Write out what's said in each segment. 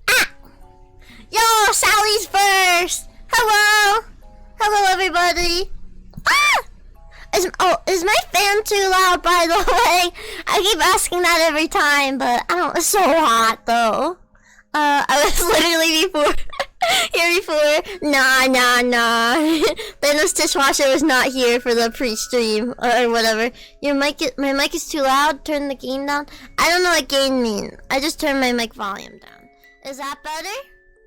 Ah! Yo, Sally's first! Hello! Hello, everybody! Ah! Is my fan too loud, by the way? I keep asking that every time, but I don't, it's so hot, though. I was literally here before. Nah. Thanos Dishwasher was not here for the pre-stream, or whatever. My mic is too loud, turn the gain down. I don't know what gain means. I just turned my mic volume down. Is that better?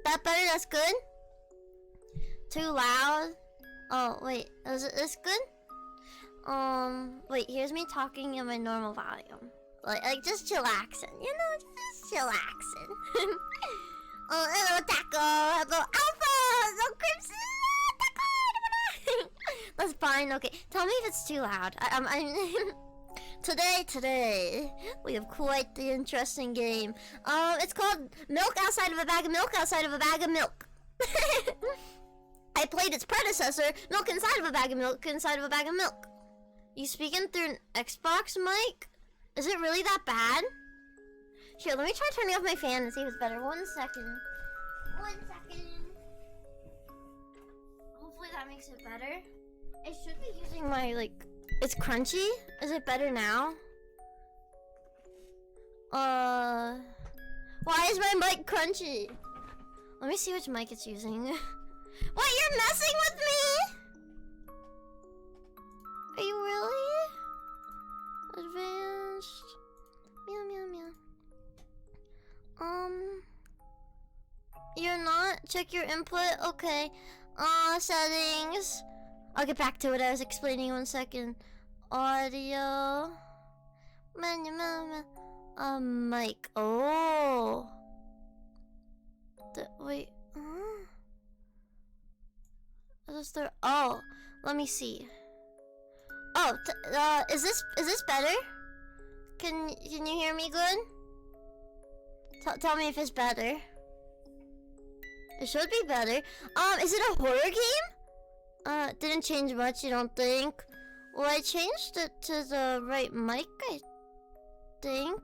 That better? That's good? Too loud? Oh, wait, is this good? Wait, here's me talking in my normal volume. Like just chillaxing, you know, just chillaxing. Oh, hello, Taco, hello, Alpha, hello, Crimson, Taco. That's fine, okay. Tell me if it's too loud. Today, we have quite the interesting game. It's called Milk Outside of a Bag of Milk Outside of a Bag of Milk. I played its predecessor, Milk Inside of a Bag of Milk Inside of a Bag of Milk. You speaking through an Xbox mic? Is it really that bad? Here, let me try turning off my fan and see if it's better. 1 second. 1 second. Hopefully that makes it better. I should be using my, it's crunchy. Is it better now? Why is my mic crunchy? Let me see which mic it's using. What, you're messing with me? Are you really? Advanced. Meow. You're not? Check your input? Okay. Settings. I'll get back to what I was explaining 1 second. Audio. Mic. Oh. Wait. Is there? Oh. Let me see. Oh, is this better? Can you hear me good? Tell me if it's better. It should be better. Is it a horror game? Didn't change much, you don't think? Well, I changed it to the right mic, I think.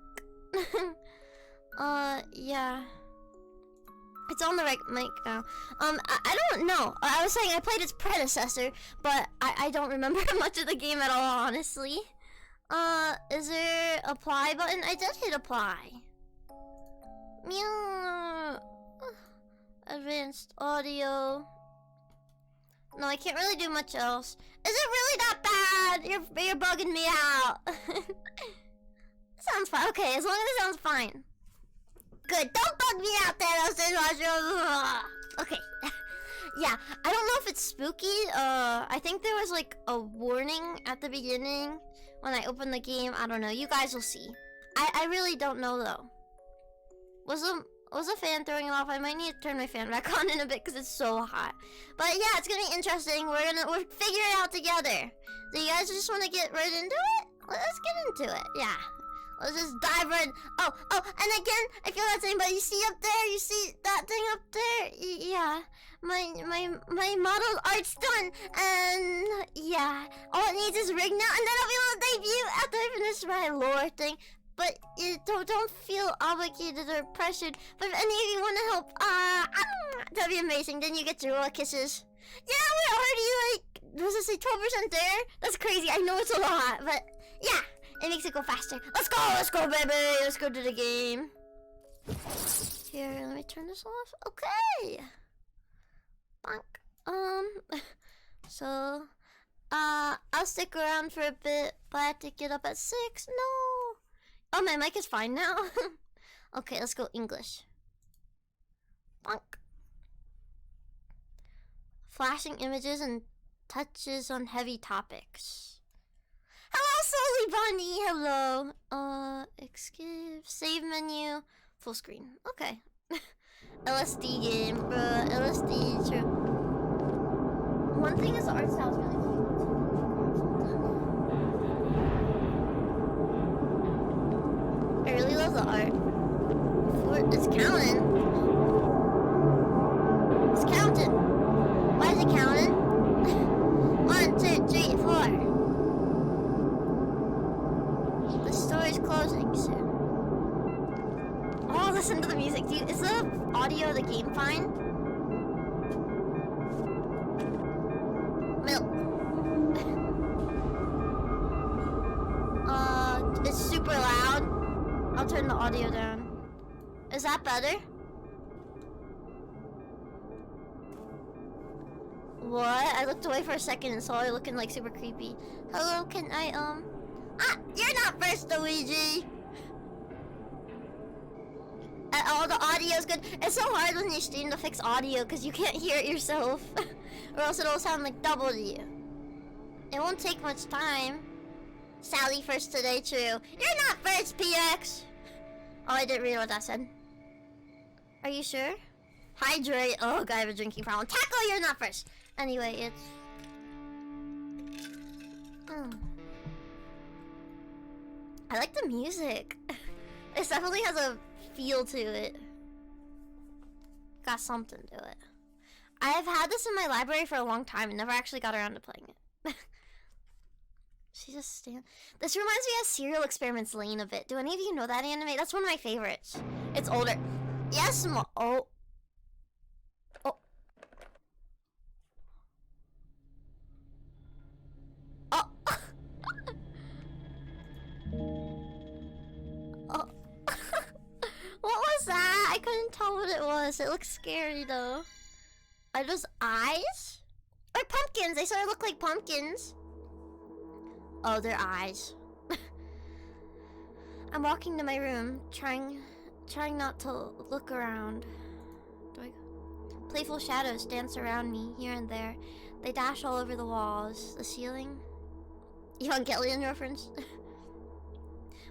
Yeah. It's on the right mic now. I don't know. I was saying I played its predecessor, but I don't remember much of the game at all, honestly. Is there a apply button? I did hit apply. Meow. Advanced audio. No, I can't really do much else. Is it really that bad? You're bugging me out. Sounds fine. Okay, as long as it sounds fine. Good. Don't bug me out there. Okay. Yeah, I don't know if it's spooky. I think there was a warning at the beginning when I opened the game. I don't know. You guys will see. I really don't know though. Was the fan throwing it off? I might need to turn my fan back on in a bit because it's so hot. But yeah, it's gonna be interesting. We're figuring it out together. Do you guys just want to get right into it? Let's get into it. Yeah. Let's just dive right in. Oh, and again, I feel that same, but you see up there? You see that thing up there? Yeah. My model art's done. And yeah. All it needs is rig now, and then I'll be able to debut after I finish my lore thing. But you don't feel obligated or pressured. But if any of you want to help, that'd be amazing. Then you get Druilla kisses. Yeah, we're already does it say 12% there? That's crazy. I know it's a lot, but yeah. It makes it go faster. Let's go, baby. Let's go to the game. Here, let me turn this off. Okay. Bonk. So, I'll stick around for a bit, but I have to get up at 6. No. Oh, my mic is fine now. Okay, let's go English. Bonk. Flashing images and touches on heavy topics. Hello, Slowly Bunny. Hello. Escape. Save menu. Full screen. Okay. LSD game, bruh. LSD. True. One thing is the art style is really cute. I really love the art. It's counting. It's counting. Why is it counting? 1, 2, 3, 4. The store's closing soon. Oh, the listen to the music. Is the audio of the game fine? Milk. It's super loud. I'll turn the audio down. Is that better? What? I looked away for a second and saw you looking like super creepy. Hello, can I, you're not first, Luigi! Oh, the audio's good. It's so hard when you stream to fix audio because you can't hear it yourself. Or else it'll sound like double to you. It won't take much time. Sally first today, true. You're not first, PX! Oh, I didn't read what that said. Are you sure? Hydrate. Oh, God, I have a drinking problem. Taco, you're not first. Anyway, it's... I like the music. It definitely has a feel to it. Got something to it. I have had this in my library for a long time and never actually got around to playing it. She just stand. This reminds me of Serial Experiments Lane a bit. Do any of you know that anime? That's one of my favorites. It's older. Yes, oh. Oh. Oh. Oh. What was that? I couldn't tell what it was. It looks scary though. Are those eyes? Or pumpkins? They sort of look like pumpkins. Oh, they're eyes. I'm walking to my room, trying not to look around. Playful shadows dance around me here and there. They dash all over the walls, the ceiling. Evangelion reference.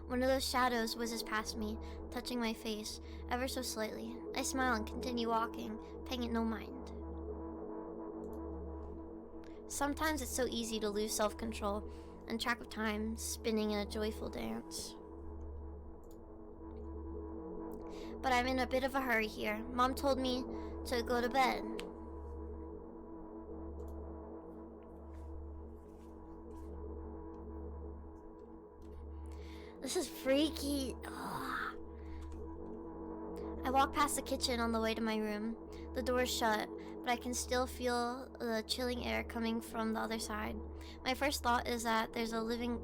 One of those shadows whizzes past me, touching my face ever so slightly. I smile and continue walking, paying it no mind. Sometimes it's so easy to lose self-control and track of time, spinning in a joyful dance. But I'm in a bit of a hurry here. Mom told me to go to bed. This is freaky. Ugh. I walk past the kitchen on the way to my room. The door is shut, but I can still feel the chilling air coming from the other side. My first thought is that there's a living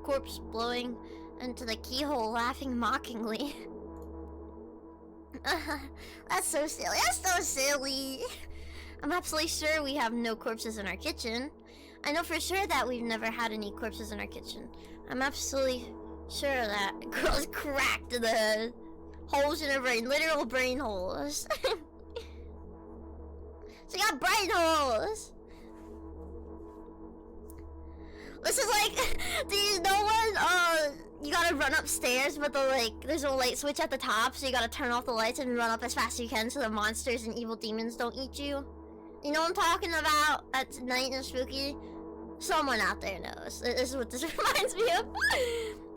corpse blowing into the keyhole, laughing mockingly. That's so silly. That's so silly. I'm absolutely sure we have no corpses in our kitchen. I know for sure that we've never had any corpses in our kitchen. I'm absolutely sure of that. Girl's cracked in the head. Holes in her brain. Literal brain holes. She got brain holes. This is like, do you know when you gotta run upstairs, but there's a light switch at the top, so you gotta turn off the lights and run up as fast as you can so the monsters and evil demons don't eat you? You know what I'm talking about? At night and spooky? Someone out there knows. This is what this reminds me of.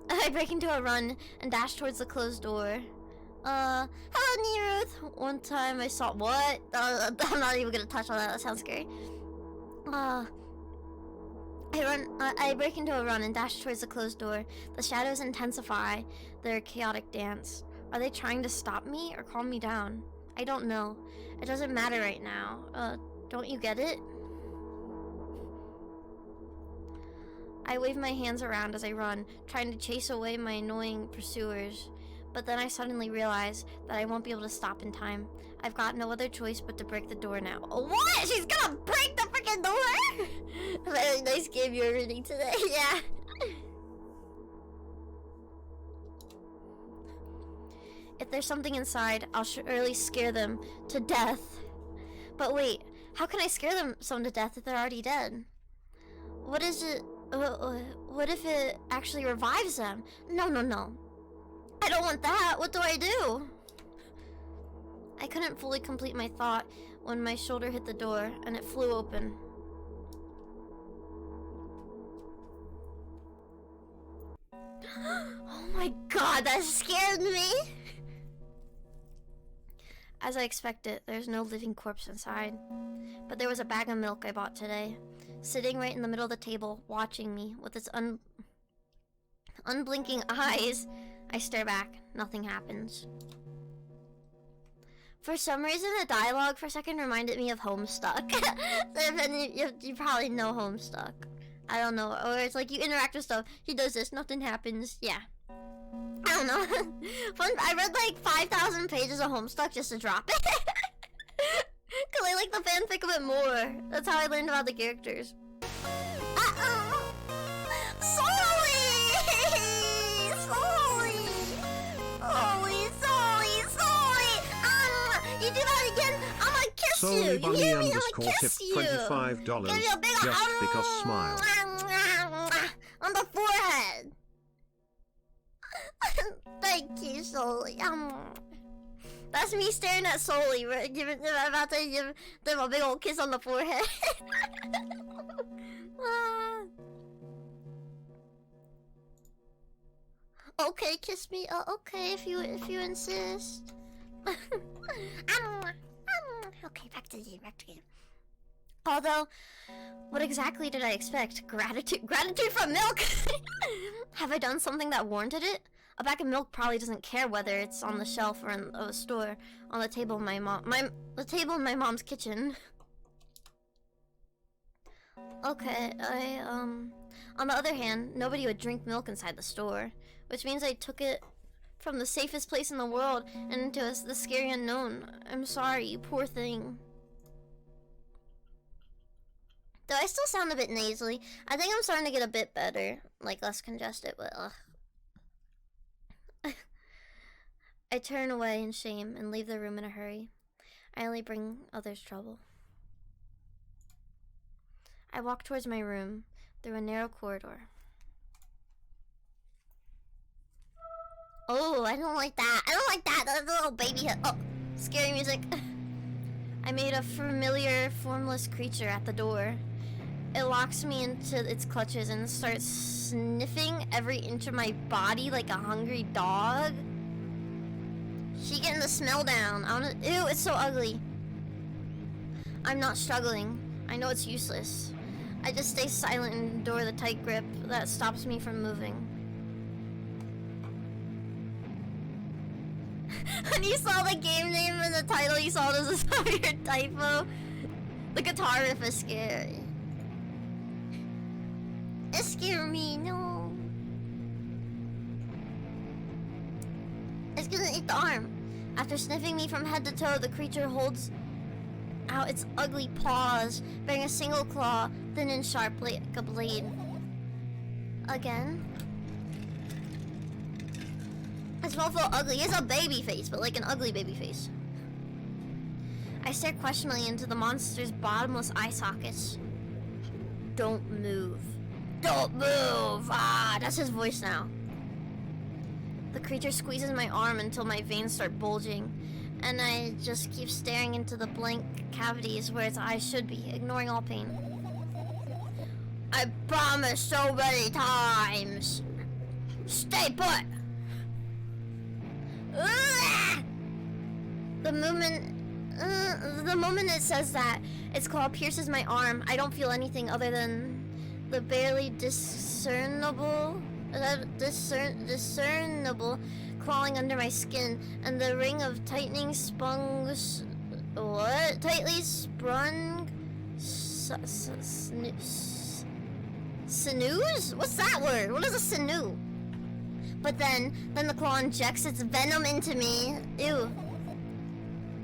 I break into a run and dash towards the closed door. Hello, Neruth. One time I saw what? I'm not even gonna touch on that. That sounds scary. I break into a run and dash towards the closed door. The shadows intensify their chaotic dance. Are they trying to stop me or calm me down? I don't know. It doesn't matter right now. Don't you get it? I wave my hands around as I run, trying to chase away my annoying pursuers. But then I suddenly realize that I won't be able to stop in time. I've got no other choice but to break the door now. What? She's gonna break the freaking door? Very nice game you're reading today, yeah. If there's something inside, I'll surely scare them to death. But wait, how can I scare them someone to death if they're already dead? What is it? What if it actually revives them? No. I don't want that. What do I do? I couldn't fully complete my thought when my shoulder hit the door and it flew open. Oh my god, that scared me! As I expected, there's no living corpse inside. But there was a bag of milk I bought today, sitting right in the middle of the table, watching me with its unblinking eyes. I stare back. Nothing happens. For some reason, the dialogue for a second reminded me of Homestuck. You probably know Homestuck. I don't know. Or it's like you interact with stuff. He does this. Nothing happens. Yeah. I don't know. Fun. I read like 5,000 pages of Homestuck just to drop it. Because I like the fanfic a bit more. That's how I learned about the characters. You do that again, I'm gonna kiss you. You hear me? I'm gonna kiss you. $25 Give you a big just because smile. On the forehead. Thank you, Sully. That's me staring at Sully. I'm about to give them a big old kiss on the forehead. Okay, kiss me. Okay, if you insist. Okay, back to the game. Although, what exactly did I expect? Gratitude from milk. Have I done something that warranted it? A bag of milk probably doesn't care whether it's on the shelf or in a store, on the table in the table in my mom's kitchen. Okay, on the other hand, nobody would drink milk inside the store, which means I took it from the safest place in the world and into the scary unknown. I'm sorry, you poor thing. Though I still sound a bit nasally, I think I'm starting to get a bit better, like less congested, but I turn away in shame and leave the room in a hurry. I only bring others trouble. I walk towards my room through a narrow corridor. Oh, I don't like that. I don't like that. That's a little baby head. Oh, scary music. I made a familiar, formless creature at the door. It locks me into its clutches and starts sniffing every inch of my body like a hungry dog. She getting the smell down. Ew, it's so ugly. I'm not struggling. I know it's useless. I just stay silent and endure the tight grip that stops me from moving. When you saw the game name and the title, you saw it as a severe typo. The guitar riff is scary. It scared me, no. It's gonna eat the arm. After sniffing me from head to toe, the creature holds out its ugly paws, bearing a single claw, thin and sharp like a blade. Again? It's not so ugly. It's a baby face, but like an ugly baby face. I stare questioningly into the monster's bottomless eye sockets. Don't move. Don't move! Ah, that's his voice now. The creature squeezes my arm until my veins start bulging, and I just keep staring into the blank cavities where its eyes should be, ignoring all pain. I promised so many times. Stay put! The moment it says that, its claw pierces my arm. I don't feel anything other than the barely discernible clawing under my skin, and the ring of tightly sprung sinews? What's that word? What is a sinew? But then the claw injects its venom into me. Ew.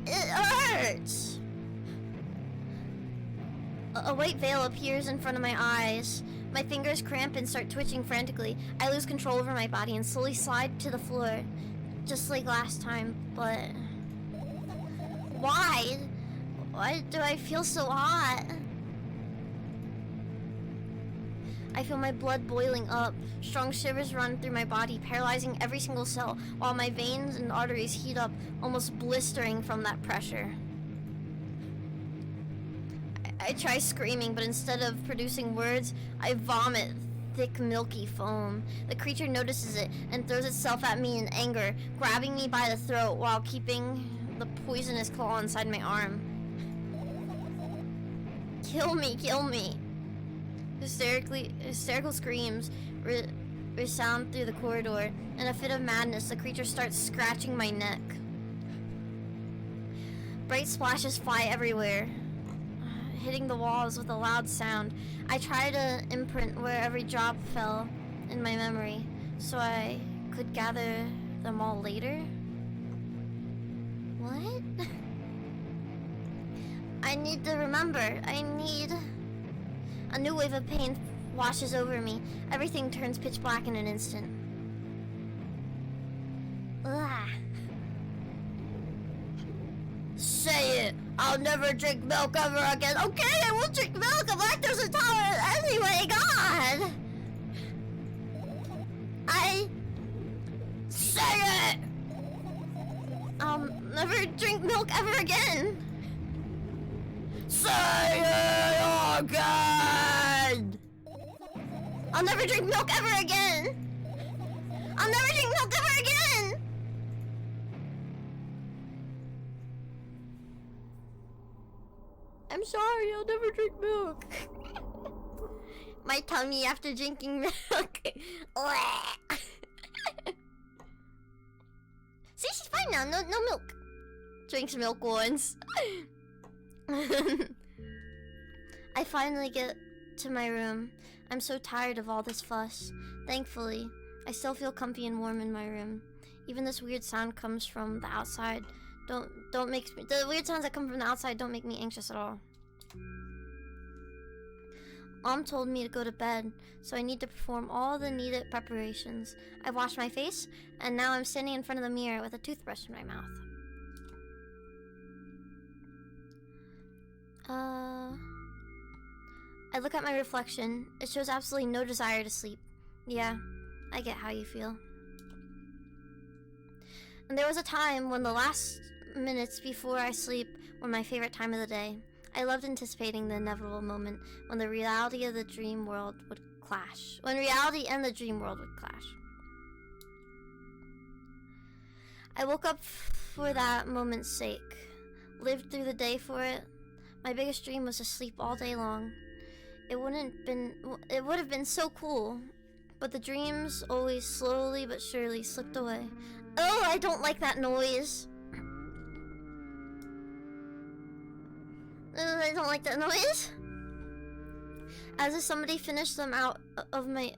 It hurts. A white veil appears in front of my eyes. My fingers cramp and start twitching frantically. I lose control over my body and slowly slide to the floor, just like last time, but... Why? Why do I feel so hot? I feel my blood boiling up. Strong shivers run through my body, paralyzing every single cell, while my veins and arteries heat up, almost blistering from that pressure. I try screaming, but instead of producing words, I vomit thick, milky foam. The creature notices it and throws itself at me in anger, grabbing me by the throat while keeping the poisonous claw inside my arm. Kill me, kill me. Hysterical screams resound through the corridor. In a fit of madness, the creature starts scratching my neck. Bright splashes fly everywhere, hitting the walls with a loud sound. I try to imprint where every drop fell in my memory, so I could gather them all later. What? I need to remember. A new wave of pain washes over me. Everything turns pitch black in an instant. Ugh. Say it! I'll never drink milk ever again. Okay, I won't drink milk. I'm lactose intolerant anyway. God! Say it! I'll never drink milk ever again. Say it again! I'll never drink milk ever again. I'll never drink milk ever again. I'm sorry, I'll never drink milk. My tummy after drinking milk. See, she's fine now. No milk. Drinks milk once. I finally get to my room. I'm so tired of all this fuss. Thankfully, I still feel comfy and warm in my room. Even this weird sound comes from the outside. The weird sounds that come from the outside don't make me anxious at all. Mom told me to go to bed, so I need to perform all the needed preparations. I washed my face, and now I'm standing in front of the mirror with a toothbrush in my mouth. I look at my reflection. It shows absolutely no desire to sleep. Yeah, I get how you feel. And there was a time when the last minutes before I sleep were my favorite time of the day. I loved anticipating the inevitable moment when the reality of the dream world would clash. When reality and the dream world would clash. I woke up for that moment's sake. Lived through the day for it. My biggest dream was to sleep all day long. It would have been so cool, but the dreams always slowly but surely slipped away. Oh, I don't like that noise. I don't like that noise. As if somebody fished them out of my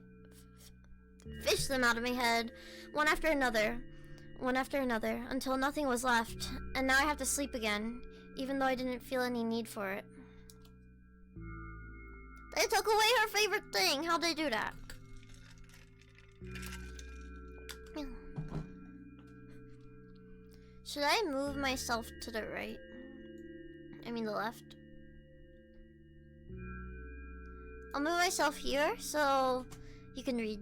head, one after another, until nothing was left, and now I have to sleep again, even though I didn't feel any need for it. They took away her favorite thing. How'd they do that? Should I move myself to the right? I mean the left. I'll move myself here so you can read.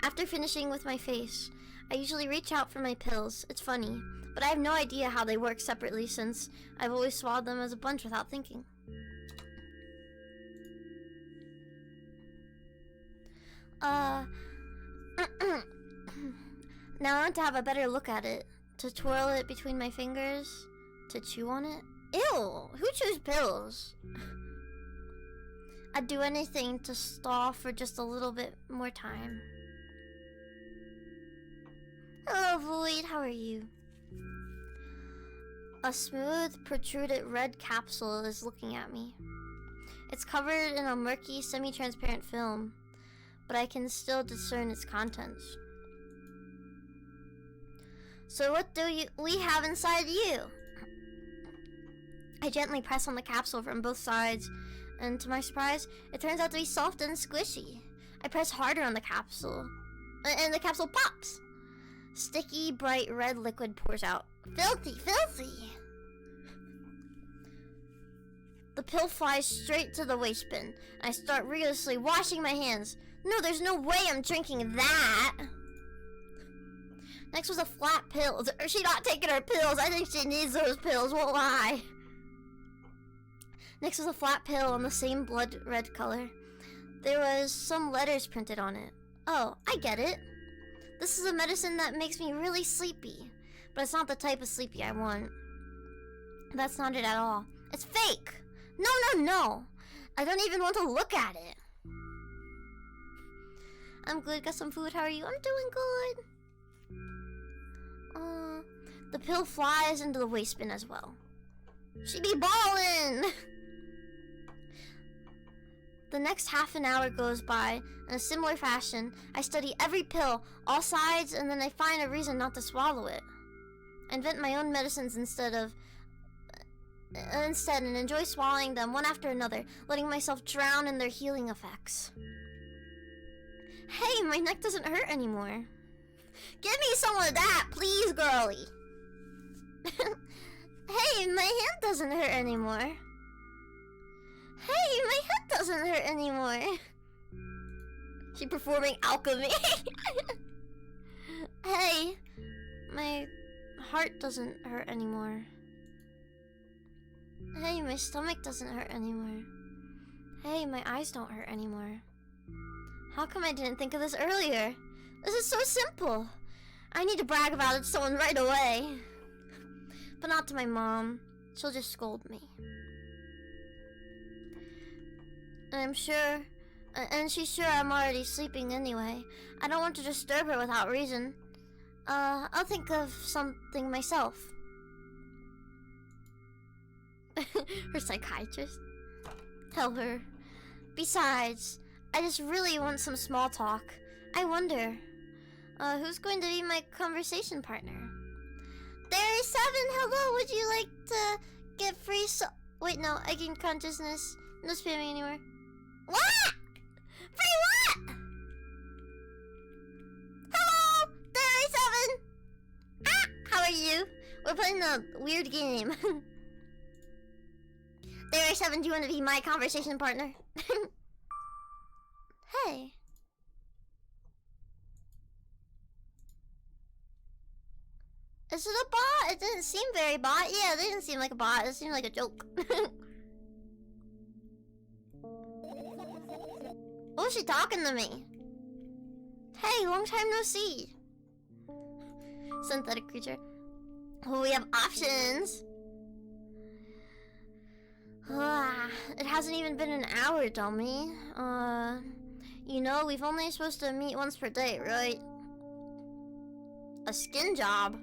After finishing with my face, I usually reach out for my pills. It's funny, but I have no idea how they work separately since I've always swallowed them as a bunch without thinking. Now I want to have a better look at it. To twirl it between my fingers. To chew on it. Ew! Who chews pills? I'd do anything to stall for just a little bit more time. Hello, Void. How are you? A smooth, protruded red capsule is looking at me. It's covered in a murky, semi-transparent film, but I can still discern its contents. So what do we have inside you? I gently press on the capsule from both sides, and to my surprise, it turns out to be soft and squishy. I press harder on the capsule, and the capsule pops. Sticky, bright red liquid pours out. Filthy, filthy! The pill flies straight to the waste bin, and I start rigorously washing my hands. No, there's no way I'm drinking that! Next was a flat pill. She's not taking her pills. I think she needs those pills, won't lie. Next was a flat pill on the same blood red color. There was some letters printed on it. Oh, I get it. This is a medicine that makes me really sleepy. But it's not the type of sleepy I want. That's not it at all. It's fake. No. I don't even want to look at it. I'm good. Got some food. How are you? I'm doing good. The pill flies into the waste bin as well. She be ballin'! The next half an hour goes by in a similar fashion. I study every pill, all sides, and then I find a reason not to swallow it. I invent my own medicines instead and enjoy swallowing them one after another, letting myself drown in their healing effects. Hey, my neck doesn't hurt anymore. Give me some of that, please, girlie. Hey, my hand doesn't hurt anymore. Hey, my head doesn't hurt anymore. She performing alchemy. Hey, my heart doesn't hurt anymore. Hey, my stomach doesn't hurt anymore. Hey, my eyes don't hurt anymore. How come I didn't think of this earlier? This is so simple. I need to brag about it to someone right away. But not to my mom. She'll just scold me. And she's sure I'm already sleeping anyway. I don't want to disturb her without reason. I'll think of something myself. Her psychiatrist. Tell her. Besides, I just really want some small talk. I wonder, who's going to be my conversation partner? There7, hello, would you like to get free wait, no, I gained consciousness. No spamming anymore. What? Free what? Hello, There7! Ah, how are you? We're playing a weird game. There7, do you want to be my conversation partner? Hey. Is it a bot? It didn't seem very bot. Yeah, it didn't seem like a bot. It seemed like a joke. Oh, she's talking to me. Hey, long time no see. Synthetic creature. Oh, we have options. It hasn't even been an hour, dummy. You know, we've only supposed to meet once per day, right? A skin job?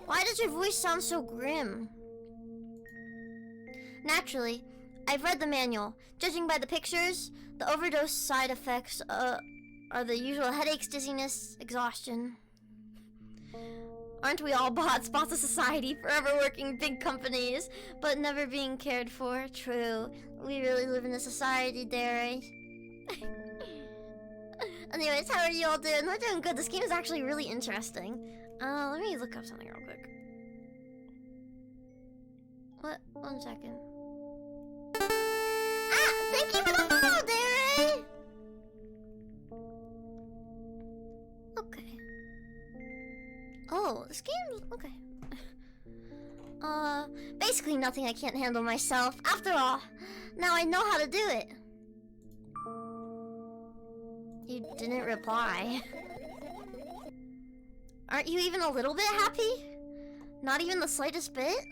Why does your voice sound so grim? Naturally, I've read the manual. Judging by the pictures, the overdose side effects are the usual headaches, dizziness, exhaustion. Aren't we all bots of society, forever working big companies, but never being cared for? True. We really live in a society, Derry. Anyways, how are you all doing? We're doing good. This game is actually really interesting. Let me look up something real quick. What? 1 second. Ah! Thank you for the follow, Derry! Okay. Oh, this game's... okay. Basically nothing I can't handle myself. After all, now I know how to do it. You didn't reply. Aren't you even a little bit happy? Not even the slightest bit?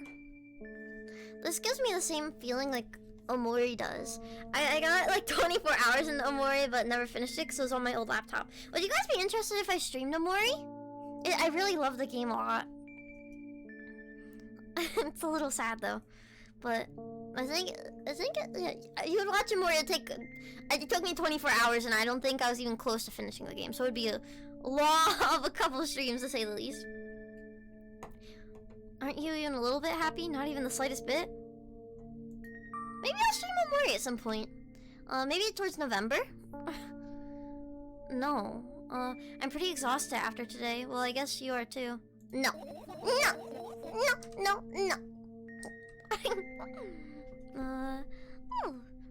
This gives me the same feeling like Omori does. I got like 24 hours in Omori but never finished it because it was on my old laptop. Would you guys be interested if I streamed Omori? I really love the game a lot. It's a little sad though, but I think you would watch Omori. It took me 24 hours, and I don't think I was even close to finishing the game. So it'd be a long of a couple of streams to say the least. Aren't you even a little bit happy? Not even the slightest bit. Maybe I'll stream Omori at some point. Maybe towards November. No. I'm pretty exhausted after today. Well, I guess you are too. No. No.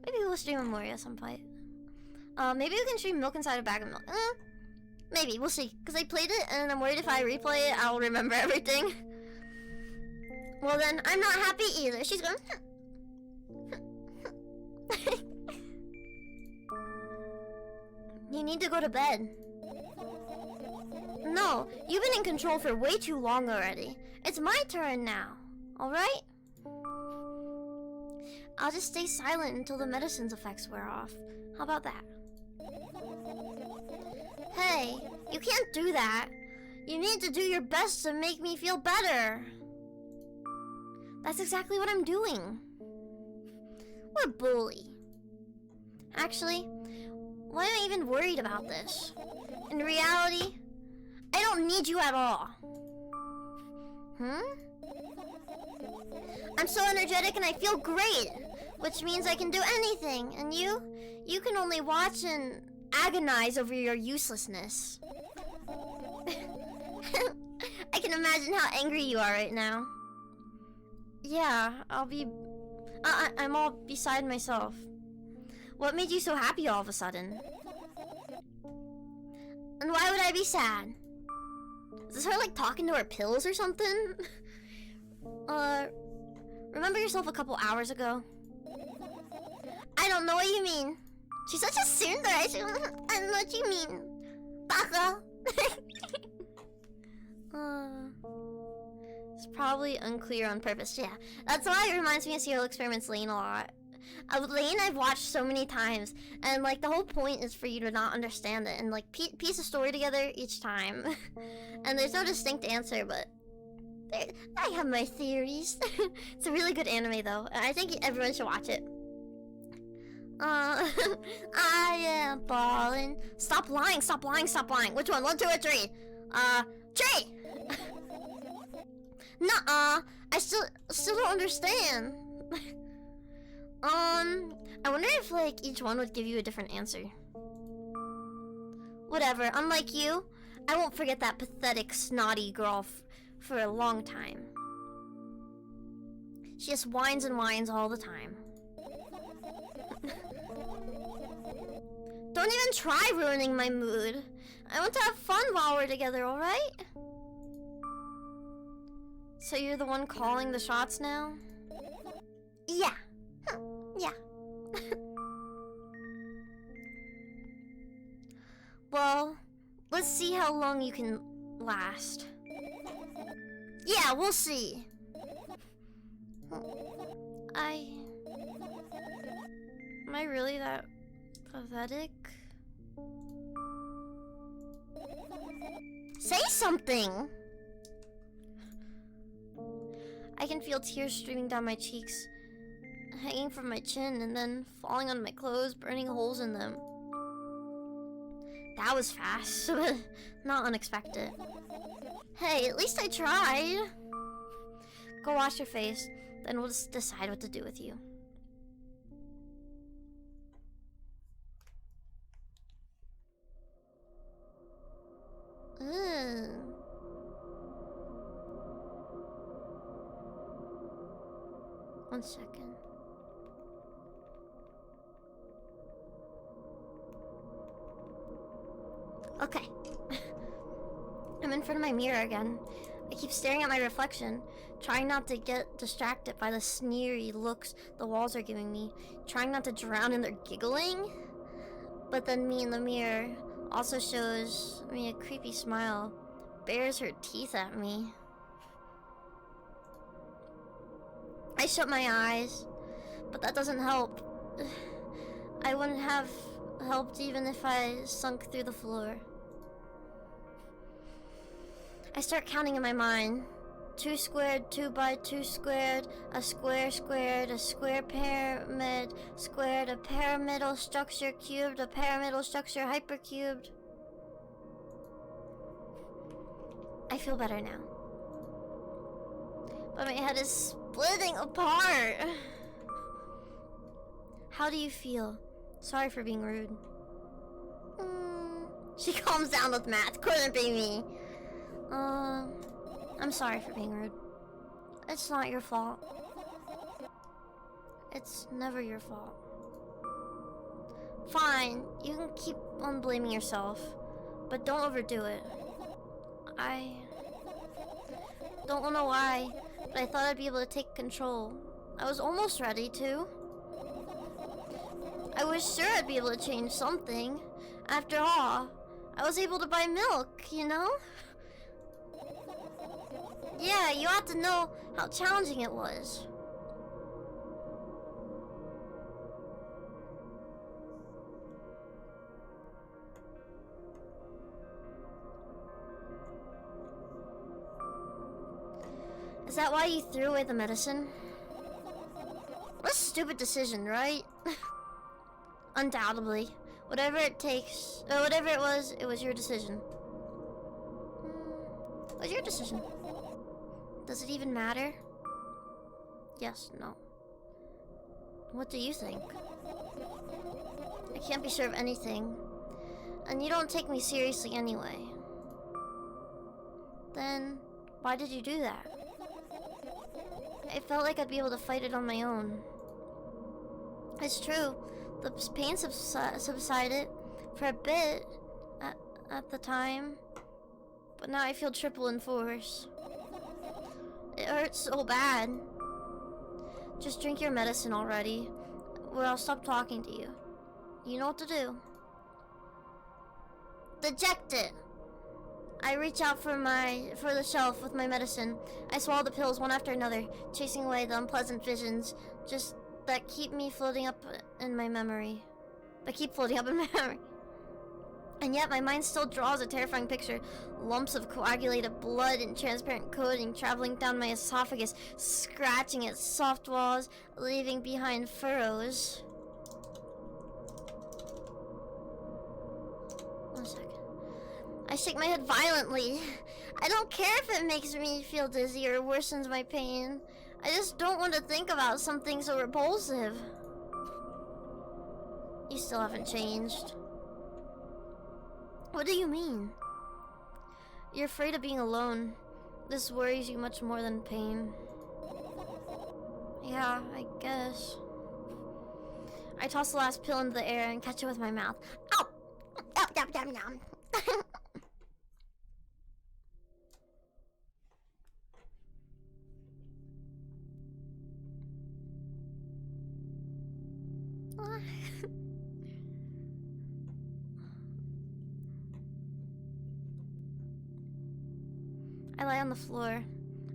Maybe we'll stream Omori at some point. Maybe we can stream Milk Inside a Bag of Milk. Maybe, we'll see. Because I played it, and I'm worried if I replay it, I'll remember everything. Well then, I'm not happy either. She's going... You need to go to bed. No, you've been in control for way too long already. It's my turn now, alright? I'll just stay silent until the medicine's effects wear off. How about that? can't do that. You need to do your best to make me feel better. That's exactly what I'm doing. What a bully. Actually, why am I even worried about this? In reality, I don't need you at all. I'm so energetic and I feel great, which means I can do anything. And you can only watch and agonize over your uselessness. I can imagine how angry you are right now. Yeah, I'm all beside myself. What made you so happy all of a sudden? And why would I be sad? Is this her like talking to her pills or something? Remember yourself a couple hours ago? I don't know what you mean. She's such a cinder. I don't know what you mean. Baka. It's probably unclear on purpose. Yeah, that's why it reminds me of Serial Experiments Lane a lot. Lane I've watched so many times, and like the whole point is for you to not understand it and like piece a story together each time. And there's no distinct answer, but I have my theories. It's a really good anime though. I think everyone should watch it. I am balling. Stop lying, stop lying, stop lying. Which one? 1, 2, or 3? 3! Nuh-uh. I still don't understand. I wonder if like each one would give you a different answer. Whatever, unlike you, I won't forget that pathetic, snotty girl for a long time. She just whines and whines all the time. Don't even try ruining my mood. I want to have fun while we're together, alright? So you're the one calling the shots now? Yeah. Yeah. Well, let's see how long you can last. Yeah, we'll see. Am I really that pathetic? Say something! I can feel tears streaming down my cheeks, hanging from my chin, and then falling on my clothes, burning holes in them. That was fast, but not unexpected. Hey, at least I tried. Go wash your face, then we'll just decide what to do with you. Ugh. One second. Okay. I'm in front of my mirror again. I keep staring at my reflection, trying not to get distracted by the sneery looks the walls are giving me, trying not to drown in their giggling. But then me in the mirror also shows me a creepy smile, bares her teeth at me. I shut my eyes, but that doesn't help. I wouldn't have helped even if I sunk through the floor. I start counting in my mind. 2 squared, 2 by 2 squared, a square squared, a square pyramid squared, a pyramidal structure cubed, a pyramidal structure hypercubed. I feel better now. But my head is splitting apart. How do you feel? Sorry for being rude. She calms down with math. Couldn't be me. I'm sorry for being rude. It's not your fault. It's never your fault. Fine, you can keep on blaming yourself, but don't overdo it. I don't know why, but I thought I'd be able to take control. I was almost ready to. I was sure I'd be able to change something. After all, I was able to buy milk, you know? Yeah, you ought to know how challenging it was. Is that why you threw away the medicine? What a stupid decision, right? Undoubtedly. Whatever it takes, or whatever it was your decision. It was your decision. Does it even matter? Yes, no. What do you think? I can't be sure of anything. And you don't take me seriously anyway. Then, why did you do that? I felt like I'd be able to fight it on my own. It's true. The pain subsided for a bit at the time. But now I feel triple in force. It hurts so bad. Just drink your medicine already, or I'll stop talking to you. You know what to do. Dejected. I reach out for the shelf with my medicine. I swallow the pills one after another, chasing away the unpleasant visions that keep floating up in my memory. And yet my mind still draws a terrifying picture. Lumps of coagulated blood and transparent coating traveling down my esophagus, scratching its soft walls, leaving behind furrows. One second. I shake my head violently. I don't care if it makes me feel dizzy or worsens my pain. I just don't want to think about something so repulsive. You still haven't changed. What do you mean? You're afraid of being alone. This worries you much more than pain. Yeah, I guess. I toss the last pill into the air and catch it with my mouth. Ow! Ow, yum, yum, yum. I lie on the floor.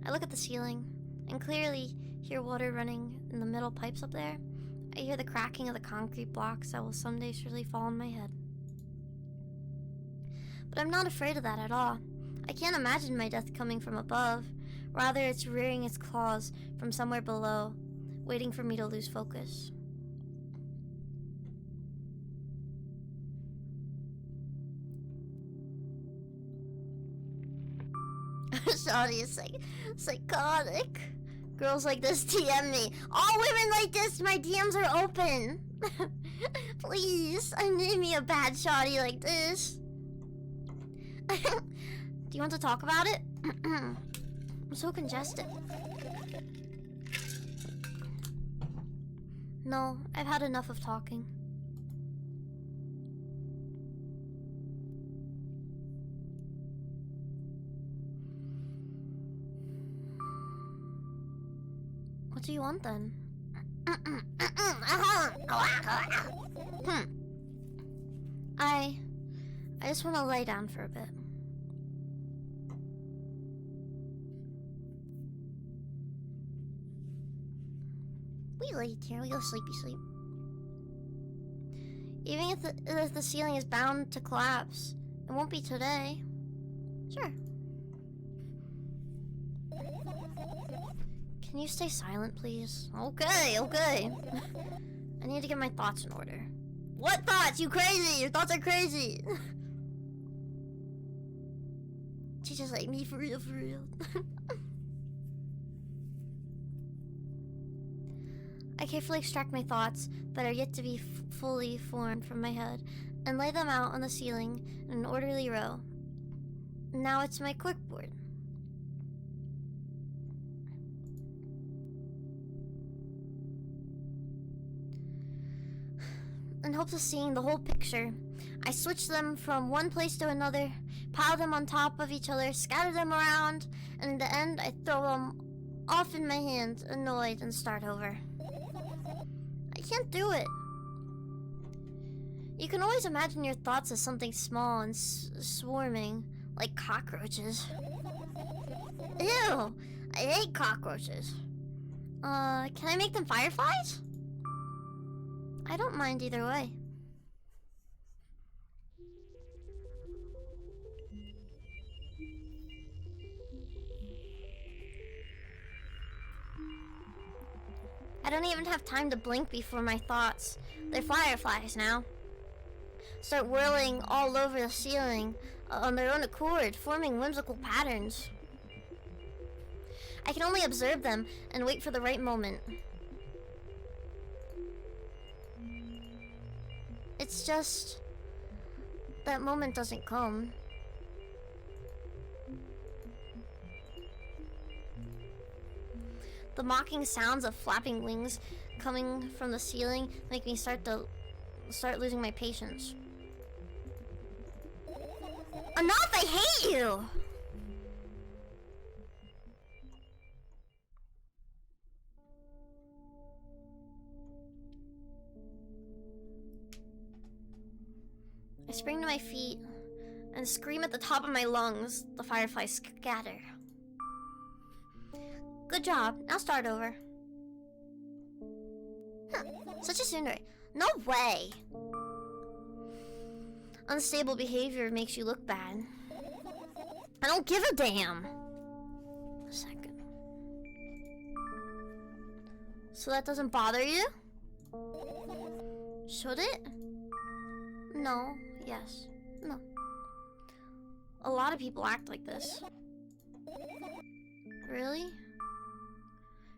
I look at the ceiling and clearly hear water running in the metal pipes up there. I hear the cracking of the concrete blocks that will someday surely fall on my head. But I'm not afraid of that at all. I can't imagine my death coming from above. Rather, it's rearing its claws from somewhere below, waiting for me to lose focus. Sorry, it's psychotic. Girls like this DM me. All women like this, my DMs are open. Please, I need me a bad shoddy like this. Do you want to talk about it? I'm so congested. No, I've had enough of talking. What do you want then? I just want to lay down for a bit. We lay here, we go sleepy sleep. Even if the ceiling is bound to collapse, it won't be today. Sure. Can you stay silent, please? Okay. I need to get my thoughts in order. What thoughts? You crazy! Your thoughts are crazy! She's just like me, for real. I carefully extract my thoughts that are yet to be fully formed from my head and lay them out on the ceiling in an orderly row. Now it's my corkboard. In hopes of seeing the whole picture, I switch them from one place to another, pile them on top of each other, scatter them around, and in the end, I throw them off in my hand, annoyed, and start over. I can't do it. You can always imagine your thoughts as something small and swarming, like cockroaches. Ew! I hate cockroaches. Can I make them fireflies? I don't mind either way. I don't even have time to blink before my thoughts, they're fireflies now, start whirling all over the ceiling on their own accord, forming whimsical patterns. I can only observe them and wait for the right moment. It's just that moment doesn't come. The mocking sounds of flapping wings coming from the ceiling make me start losing my patience. Enough! I hate you! I spring to my feet and scream at the top of my lungs. The fireflies scatter. Good job. Now start over. Huh. Such a tsundere. No way! Unstable behavior makes you look bad. I don't give a damn. A second. So that doesn't bother you? Should it? No. Yes. No. A lot of people act like this. Really?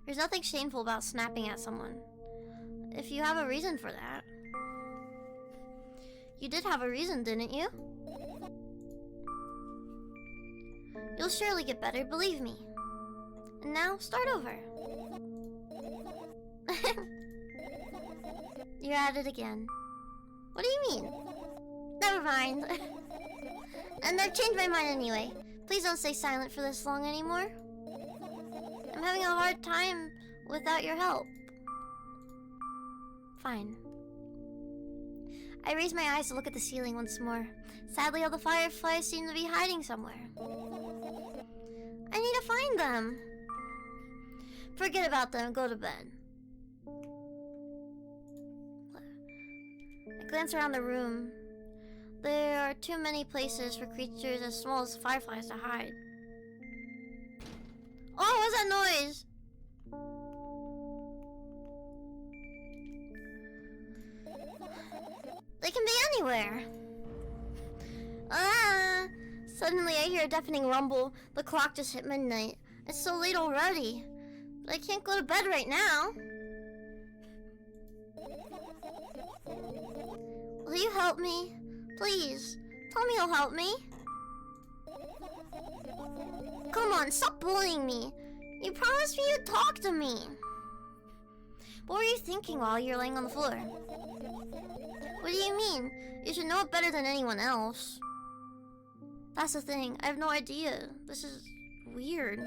There's nothing shameful about snapping at someone. If you have a reason for that. You did have a reason, didn't you? You'll surely get better, believe me. And now, start over. You're at it again. What do you mean? Never mind. And I've changed my mind anyway. Please don't stay silent for this long anymore. I'm having a hard time without your help. Fine. I raise my eyes to look at the ceiling once more. Sadly, all the fireflies seem to be hiding somewhere. I need to find them. Forget about them, go to bed. I glance around the room. There are too many places for creatures as small as fireflies to hide. Oh, what's that noise? They can be anywhere. Ah! Suddenly I hear a deafening rumble. The clock just hit midnight. It's so late already. But I can't go to bed right now. Will you help me? Please. Tell me you'll help me. Come on, stop bullying me. You promised me you'd talk to me. What were you thinking while you're laying on the floor? What do you mean? You should know it better than anyone else. That's the thing. I have no idea. This is weird.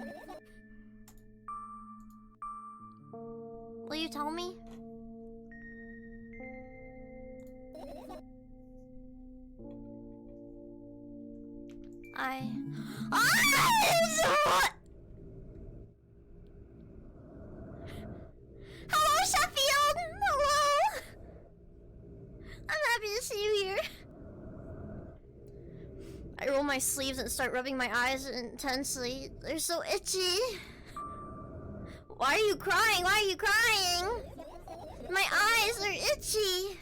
Will you tell me? Hello, Sheffield! Hello! I'm happy to see you here. I roll my sleeves and start rubbing my eyes intensely. They're so itchy. Why are you crying? Why are you crying? My eyes are itchy.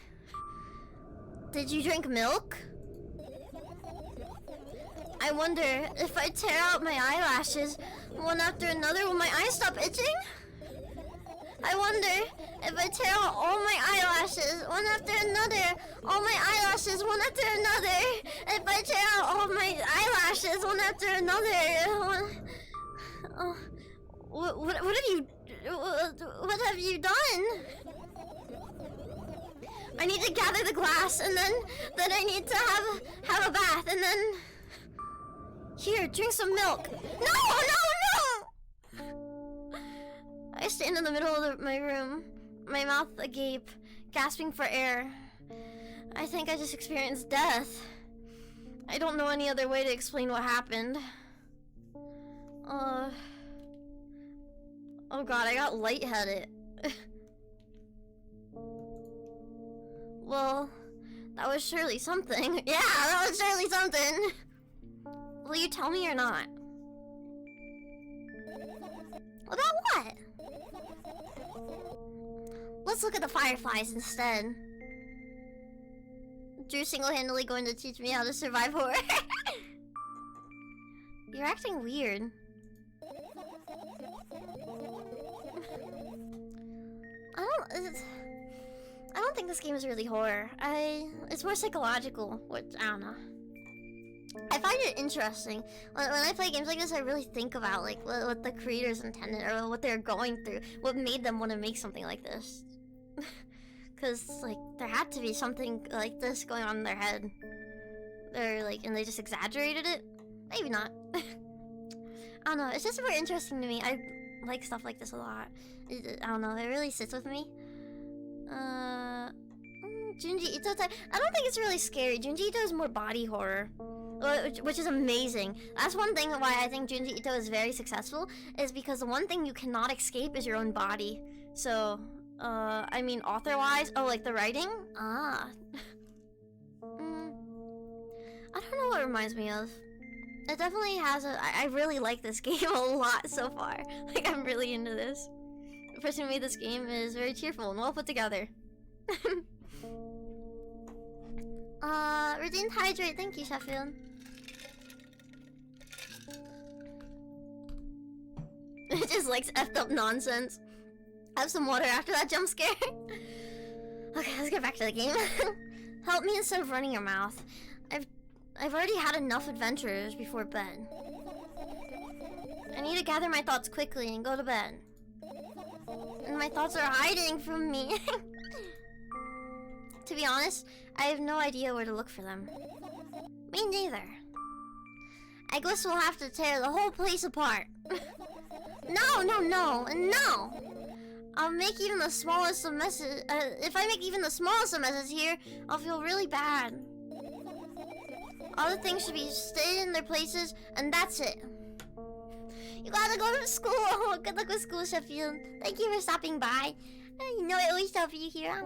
Did you drink milk? I wonder if I tear out my eyelashes one after another, will my eyes stop itching? I wonder if I tear out all my eyelashes one after another, all my eyelashes one after another, if I tear out all my eyelashes one after another. What have you done? I need to gather the glass, and then I need to have a bath, and then... Here, drink some milk. No! I stand in the middle of my room, my mouth agape, gasping for air. I think I just experienced death. I don't know any other way to explain what happened. Oh god, I got lightheaded. Well, that was surely something. Yeah, that was surely something. Will you tell me or not? About what? Let's look at the fireflies instead. Drew single-handedly going to teach me how to survive horror. You're acting weird. I don't think this game is really horror. It's more psychological, which I don't know. I find it interesting. When I play games like this, I really think about like what the creators intended or what they're going through, what made them want to make something like this. Cause like there had to be something like this going on in their head. And they just exaggerated it. Maybe not. I don't know. It's just very interesting to me. I like stuff like this a lot. I don't know. It really sits with me. Junji Ito type. I don't think it's really scary. Junji Ito is more body horror, which is amazing. That's one thing why I think Junji Ito is very successful, is because the one thing you cannot escape is your own body. So, I mean, author-wise, like the writing? I don't know what it reminds me of. It definitely has I really like this game a lot so far. Like, I'm really into this. The person who made this game is very cheerful and well put together. Redeemed Hydrate, thank you, Sheffield. It just likes effed up nonsense. Have some water after that jump scare. Okay, let's get back to the game. Help me instead of running your mouth. I've already had enough adventures before bed. I need to gather my thoughts quickly and go to bed. And my thoughts are hiding from me. To be honest, I have no idea where to look for them. Me neither. I guess we'll have to tear the whole place apart. No! I'll make even the smallest of messes. If I make even the smallest of messes here, I'll feel really bad. All the things should be stayed in their places, and that's it. You gotta go to school. Good luck with school, Sheffield. Thank you for stopping by. You know I always love you here.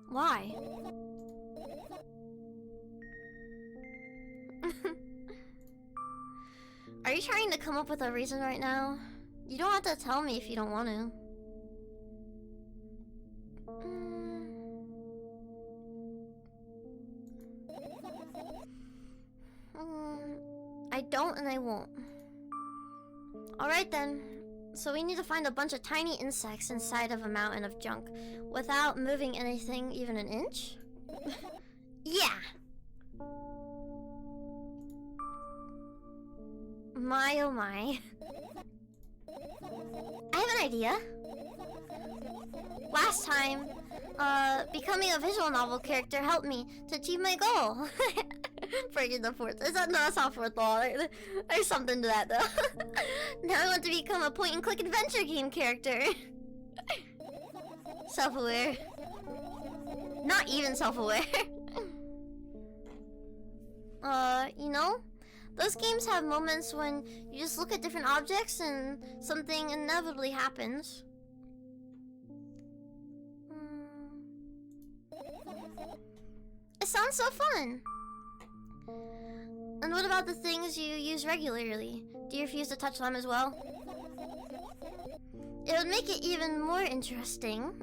Why? Are you trying to come up with a reason right now? You don't have to tell me if you don't want to. I don't and I won't. Alright then. So we need to find a bunch of tiny insects inside of a mountain of junk without moving anything even an inch? Yeah! My oh my. I have an idea. Last time, becoming a visual novel character helped me to achieve my goal. Breaking the fourth. That's not fourth law. There's something to that though. Now I want to become a point-and-click adventure game character. Self-aware. Not even self-aware. You know? Those games have moments when you just look at different objects and something inevitably happens. It sounds so fun! And what about the things you use regularly? Do you refuse to touch them as well? It would make it even more interesting.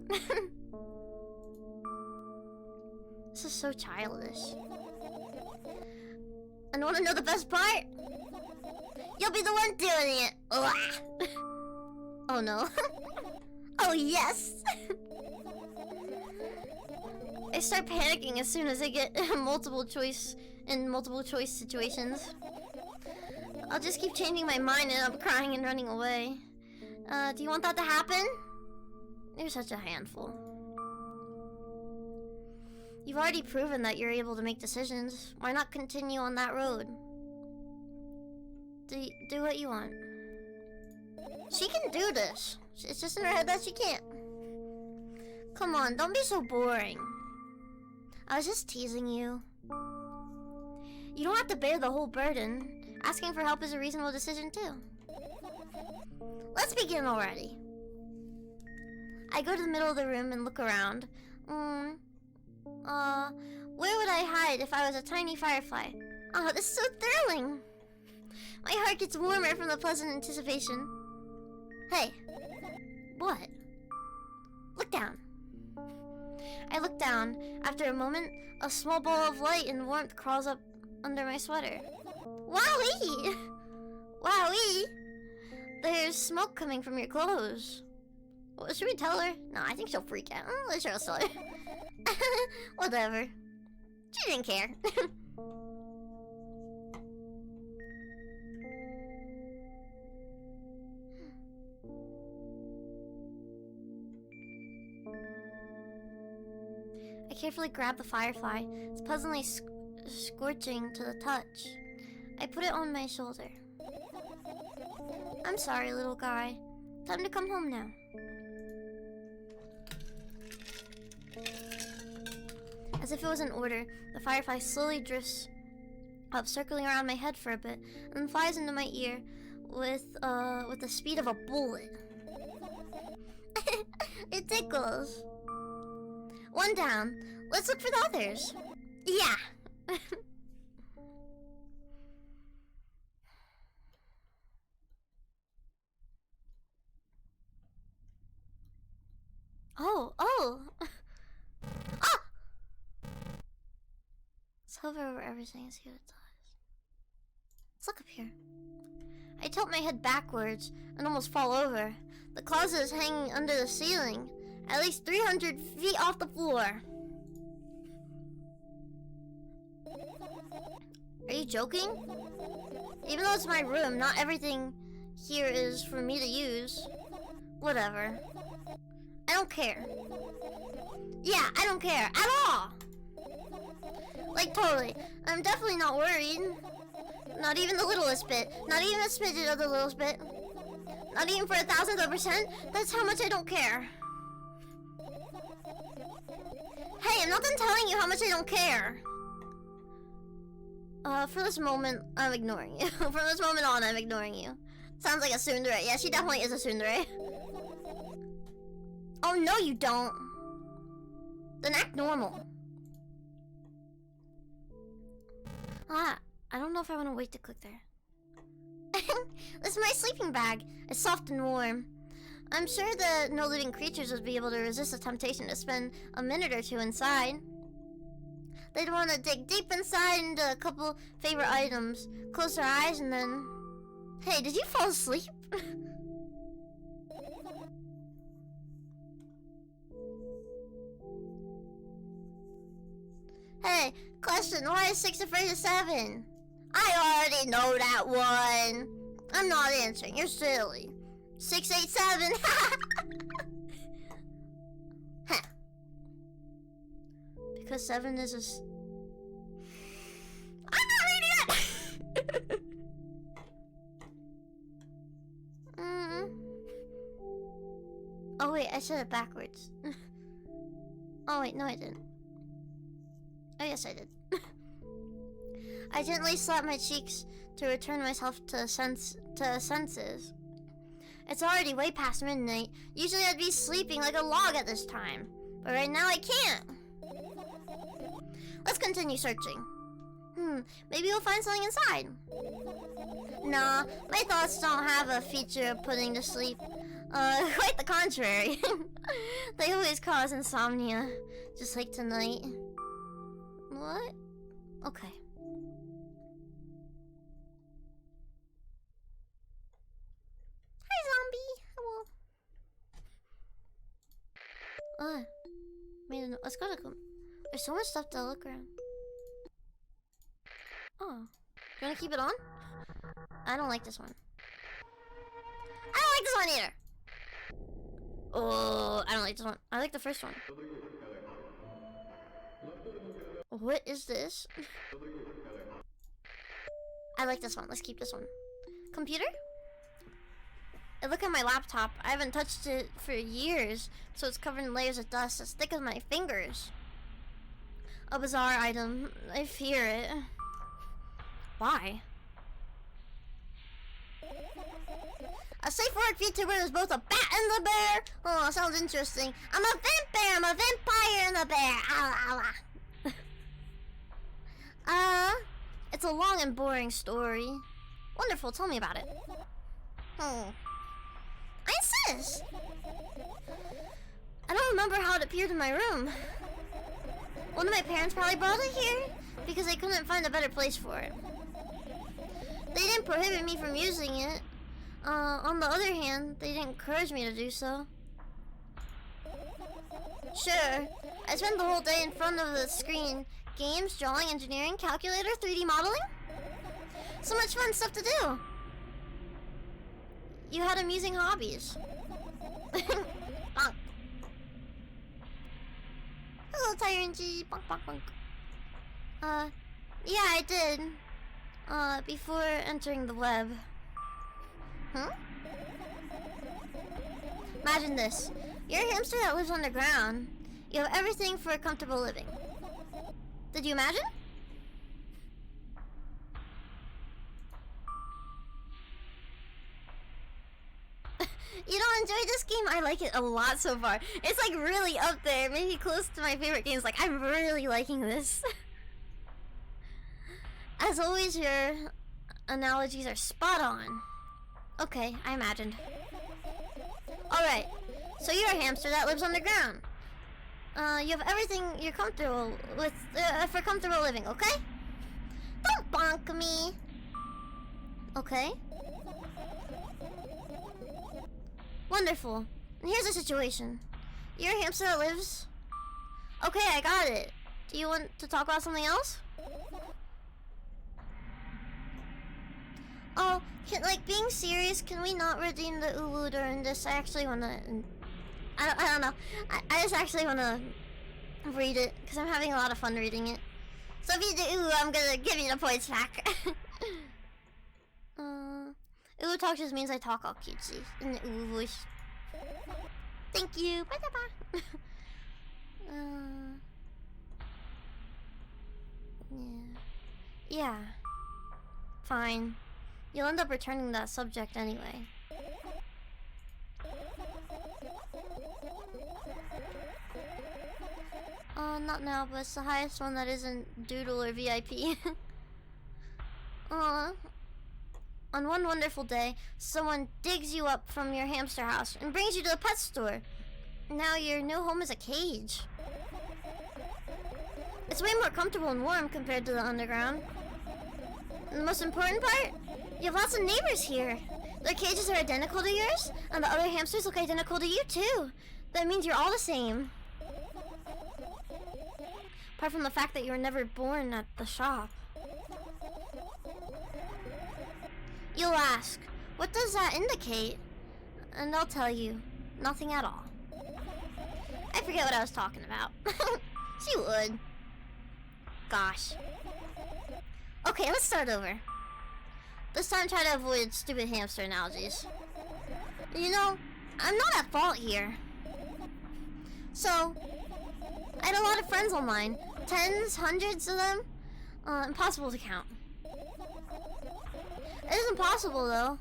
This is so childish. And wanna know the best part? You'll be the one doing it! Oh no. Oh yes! I start panicking as soon as I get multiple choice situations. I'll just keep changing my mind and I'm crying and running away. Do you want that to happen? You're such a handful. You've already proven that you're able to make decisions. Why not continue on that road? Do what you want. She can do this. It's just in her head that she can't. Come on, don't be so boring. I was just teasing you. You don't have to bear the whole burden. Asking for help is a reasonable decision too. Let's begin already. I go to the middle of the room and look around. Where would I hide if I was a tiny firefly? Oh, this is so thrilling. My heart gets warmer from the pleasant anticipation. Hey. What? Look down. I look down. After a moment, a small ball of light and warmth crawls up under my sweater. Wowee! Wowee! There's smoke coming from your clothes. Well, should we tell her? No, I think she'll freak out. Let's just tell her. Whatever. She didn't care. I carefully grab the firefly. It's pleasantly scorching to the touch. I put it on my shoulder. I'm sorry, little guy. Time to come home now. As if it was an order, the firefly slowly drifts up, circling around my head for a bit, and then flies into my ear with the speed of a bullet. It tickles. One down. Let's look for the others. Yeah. Oh. Ah! Let's hover over everything and see what it does. Let's look up here. I tilt my head backwards and almost fall over. The closet is hanging under the ceiling, at least 300 feet off the floor. Are you joking? Even though it's my room, not everything here is for me to use. Whatever. I don't care. Yeah, I don't care at all. Like, totally. I'm definitely not worried. Not even the littlest bit. Not even a smidget of the littlest bit. Not even for 1,000%. That's how much I don't care. Hey, I'm not done telling you how much I don't care. For this moment, I'm ignoring you. From this moment on, I'm ignoring you. Sounds like a tsundere. Yeah, she definitely is a tsundere. Oh, no, you don't. Then act normal. I don't know if I want to wait to click there. This is my sleeping bag. It's soft and warm. I'm sure that no living creatures would be able to resist the temptation to spend a minute or two inside. They'd want to dig deep inside into a couple favorite items, close their eyes, and then... Hey, did you fall asleep? Hey, question, why is 6 afraid of 7? I already know that one. I'm not answering, you're silly. 6, 8, 7. Huh. Because 7 is a... I'm not reading it! Oh wait, I said it backwards. Oh wait, no I didn't. Oh yes I did. I gently slap my cheeks to return myself to senses. It's already way past midnight. Usually I'd be sleeping like a log at this time. But right now I can't. Let's continue searching. Maybe we'll find something inside. Nah, my thoughts don't have a feature of putting to sleep. Quite the contrary. They always cause insomnia. Just like tonight. What? Okay. Hi, zombie. Hello. Let's go to... There's so much stuff to look around. Oh. You wanna keep it on? I don't like this one. I don't like this one either! Oh, I don't like this one. I like the first one. What is this? I like this one. Let's keep this one. Computer? I look at my laptop. I haven't touched it for years, so it's covered in layers of dust as thick as my fingers. A bizarre item. I fear it. Why? A safe word feature where there's both a bat and the bear. Oh, sounds interesting. I'm a vampire. I'm a vampire and a bear. It's a long and boring story. Wonderful, tell me about it. I insist! I don't remember how it appeared in my room. One of my parents probably brought it here because they couldn't find a better place for it. They didn't prohibit me from using it. On the other hand, they didn't encourage me to do so. Sure, I spent the whole day in front of the screen. Games, drawing, engineering, calculator, 3D modeling. So much fun stuff to do. You had amusing hobbies. Bonk. Hello, Tyrant G. Bonk, bonk, bonk. Yeah, I did. Before entering the web. Imagine this. You're a hamster that lives underground. You have everything for a comfortable living. Did you imagine? You don't enjoy this game? I like it a lot so far. It's like really up there, maybe close to my favorite games. Like, I'm really liking this. As always, your analogies are spot on. Okay, I imagined. Alright, so you're a hamster that lives underground. You have everything you're comfortable with for comfortable living, okay? Don't bonk me. Okay. Wonderful. And here's the situation. You're a hamster that lives... Okay, I got it. Do you want to talk about something else? Oh, being serious, can we not redeem the uwu during this? I actually wanna... I don't know. I just actually wanna read it, because I'm having a lot of fun reading it. So if you do uwu, I'm gonna give you the points back. Uwu talk just means I talk all cutesy in the uwu voice. Thank you. Bye-bye. Yeah. Fine. You'll end up returning that subject anyway. Not now, but it's the highest one that isn't Doodle or VIP. On one wonderful day, someone digs you up from your hamster house and brings you to the pet store. Now your new home is a cage. It's way more comfortable and warm compared to the underground. And the most important part? You have lots of neighbors here. Their cages are identical to yours, and the other hamsters look identical to you too. That means you're all the same. Apart from the fact that you were never born at the shop. You'll ask, what does that indicate? And I'll tell you, nothing at all. I forget what I was talking about. She would. Gosh. Okay, let's start over. This time try to avoid stupid hamster analogies. You know, I'm not at fault here. So, I had a lot of friends online. Tens, hundreds of them. Impossible to count. It is impossible though.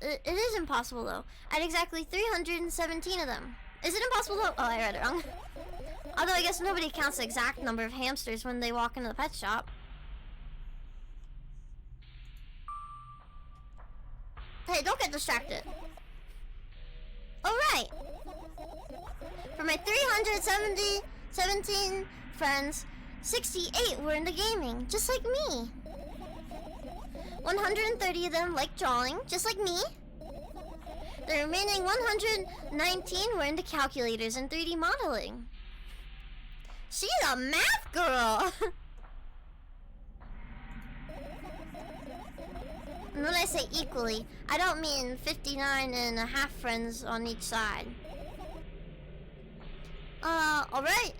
It is impossible though. I had exactly 317 of them. Is it impossible though? Oh, I read it wrong. Although I guess nobody counts the exact number of hamsters when they walk into the pet shop. Hey, don't get distracted. Alright. For my 317 friends, 68 were into gaming, just like me. 130 of them liked drawing, just like me. The remaining 119 were into calculators and 3D modeling. She's a math girl! And when I say equally, I don't mean 59 and a half friends on each side. Alright.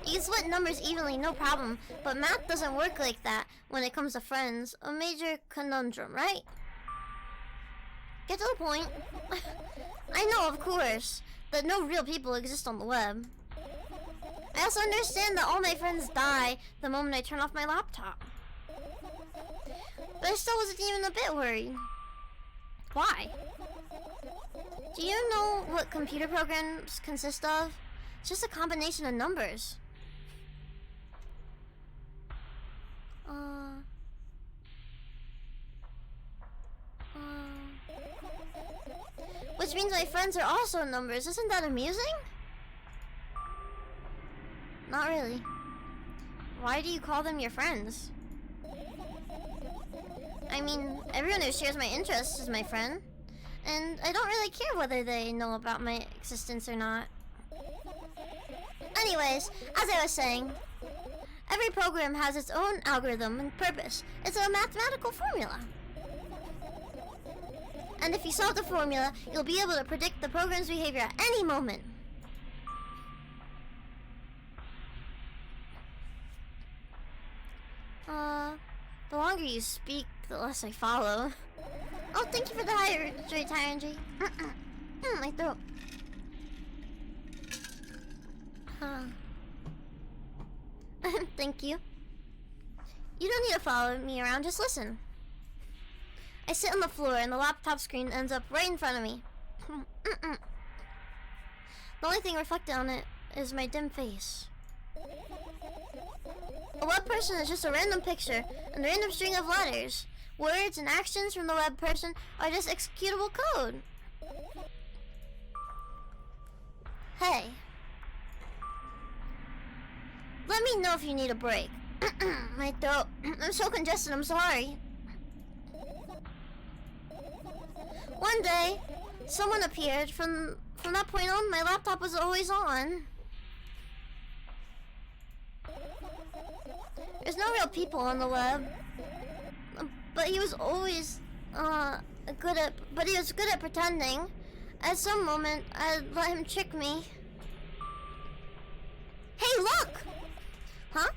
You can split numbers evenly, no problem, but math doesn't work like that when it comes to friends. A major conundrum, right? Get to the point. I know, of course, that no real people exist on the web. I also understand that all my friends die the moment I turn off my laptop. But I still wasn't even a bit worried. Why? Do you know what computer programs consist of? It's just a combination of numbers. Uh, which means my friends are also numbers. Isn't that amusing? Not really. Why do you call them your friends? I mean, everyone who shares my interests is my friend. And I don't really care whether they know about my existence or not. Anyways, as I was saying, every program has its own algorithm and purpose. It's a mathematical formula. And if you solve the formula, you'll be able to predict the program's behavior at any moment. The longer you speak, the less I follow. Oh, thank you for the hydrate, Tyrangy. My throat. Thank you. You don't need to follow me around, just listen. I sit on the floor and the laptop screen ends up right in front of me. The only thing reflected on it is my dim face. A web person is just a random picture and a random string of letters. Words and actions from the web person are just executable code. Hey. Let me know if you need a break. My throat. I'm so congested, I'm sorry. One day, someone appeared. From that point on, my laptop was always on. There's no real people on the web. But he was always good at pretending. At some moment, I'd let him trick me. Hey, look! Huh?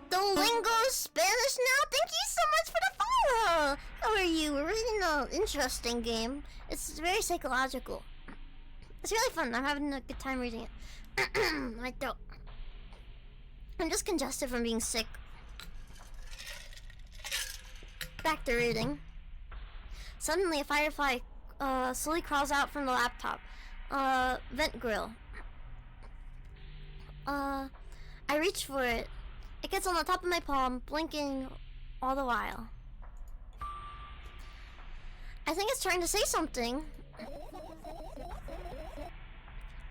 Duolingo Spanish now? Thank you so much for the follow! How are you? We're reading an interesting game. It's very psychological. It's really fun. I'm having a good time reading it. My throat. I'm just congested from being sick. Back to reading. Suddenly, a firefly slowly crawls out from the laptop. Vent grill. I reach for it. It gets on the top of my palm, blinking all the while. I think it's trying to say something.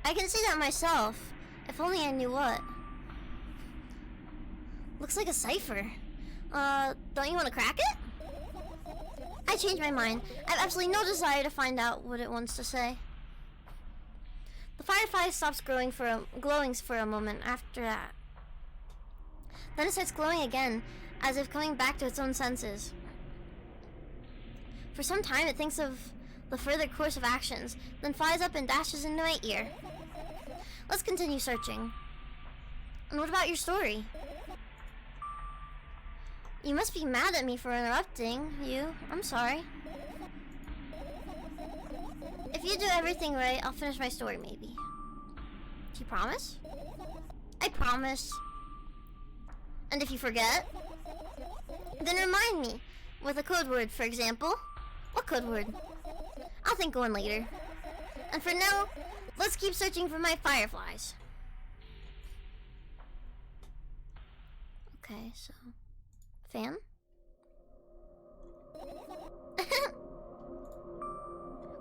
I can see that myself. If only I knew what. Looks like a cipher. Don't you want to crack it? I changed my mind. I have absolutely no desire to find out what it wants to say. The firefly stops glowing for a moment after that. Then it starts glowing again, as if coming back to its own senses. For some time it thinks of the further course of actions, then flies up and dashes into my ear. Let's continue searching. And what about your story? You must be mad at me for interrupting you. I'm sorry. If you do everything right, I'll finish my story, maybe. Do you promise? I promise. And if you forget, then remind me with a code word, for example. What code word? I'll think of one later. And for now, let's keep searching for my fireflies. Okay, so... fan?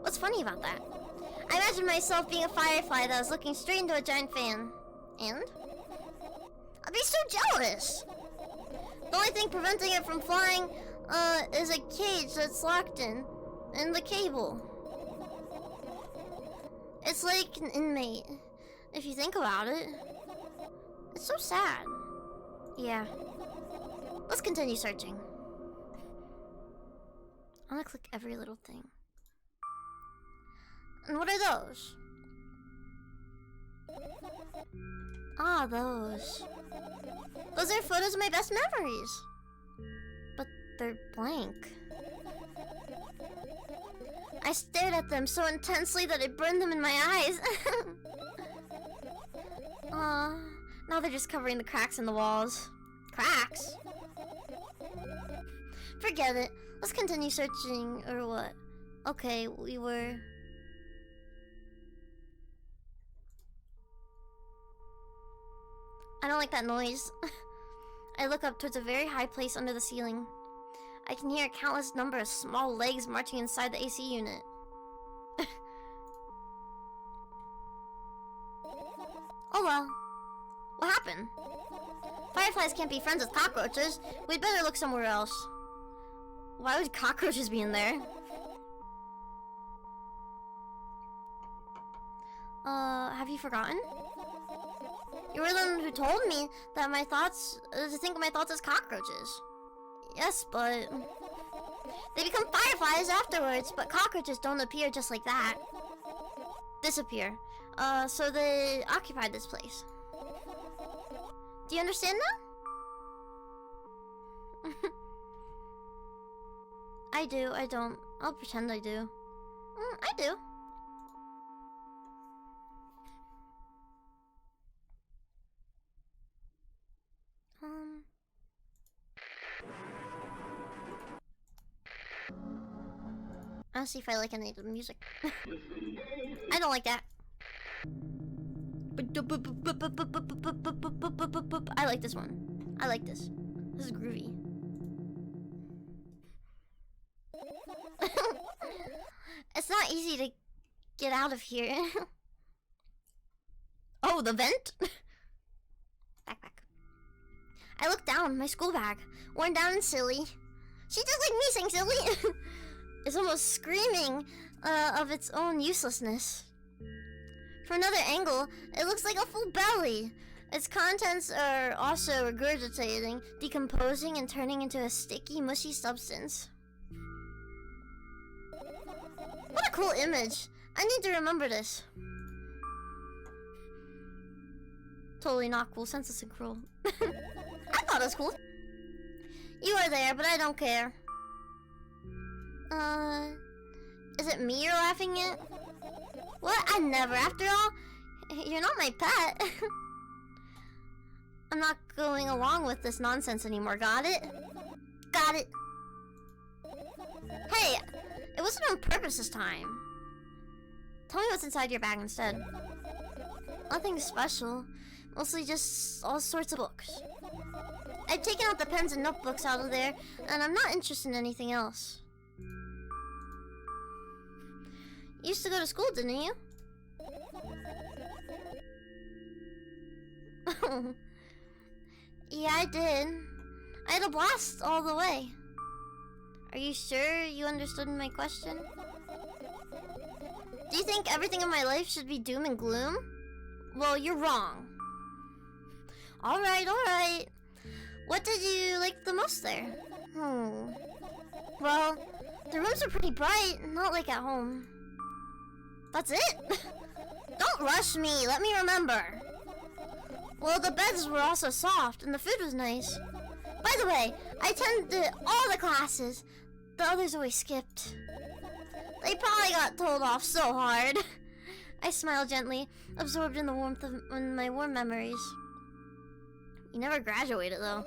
What's funny about that? I imagined myself being a firefly that was looking straight into a giant fan. And? I'd be so jealous! The only thing preventing it from flying, is a cage that's locked in the cable. It's like an inmate, if you think about it. It's so sad. Yeah. Let's continue searching. I'm gonna click every little thing. And what are those? Ah, those. Those are photos of my best memories. But they're blank. I stared at them so intensely that it burned them in my eyes. Now they're just covering the cracks in the walls. Cracks? Forget it. Let's continue searching, or what? Okay, we were... I don't like that noise. I look up towards a very high place under the ceiling. I can hear a countless number of small legs marching inside the AC unit. Oh well. What happened? Fireflies can't be friends with cockroaches. We'd better look somewhere else. Why would cockroaches be in there? Have you forgotten? You were the one who told me that my thoughts, to think of my thoughts as cockroaches. Yes, but they become fireflies afterwards, but cockroaches don't appear just like that. Disappear. So they occupied this place. Do you understand now? I do, I don't. I'll pretend I do. I do. I'll see if I like any of the music. I don't like that. I like this one. I like this. This is groovy. It's not easy to get out of here. Oh, the vent? Backpack. I look down, my school bag, worn down and silly. She just like me saying silly. It's almost screaming of its own uselessness. From another angle, it looks like a full belly. Its contents are also regurgitating, decomposing, and turning into a sticky, mushy substance. What a cool image. I need to remember this. Totally not cool, senseless and cruel. I thought it was cool. You are there, but I don't care. Is it me you're laughing at? What? I never. After all, you're not my pet. I'm not going along with this nonsense anymore, got it? Got it. Hey, it wasn't on purpose this time. Tell me what's inside your bag instead. Nothing special. Mostly just all sorts of books. I've taken out the pens and notebooks out of there, and I'm not interested in anything else. You used to go to school, didn't you? Yeah, I did. I had a blast all the way. Are you sure you understood my question? Do you think everything in my life should be doom and gloom? Well, you're wrong. Alright, alright. What did you like the most there? Well, the rooms are pretty bright, not like at home. That's it? Don't rush me, let me remember. Well, the beds were also soft, and the food was nice. By the way, I attended all the classes. The others always skipped. They probably got told off so hard. I smiled gently, absorbed in the warmth of my warm memories. You never graduated, though.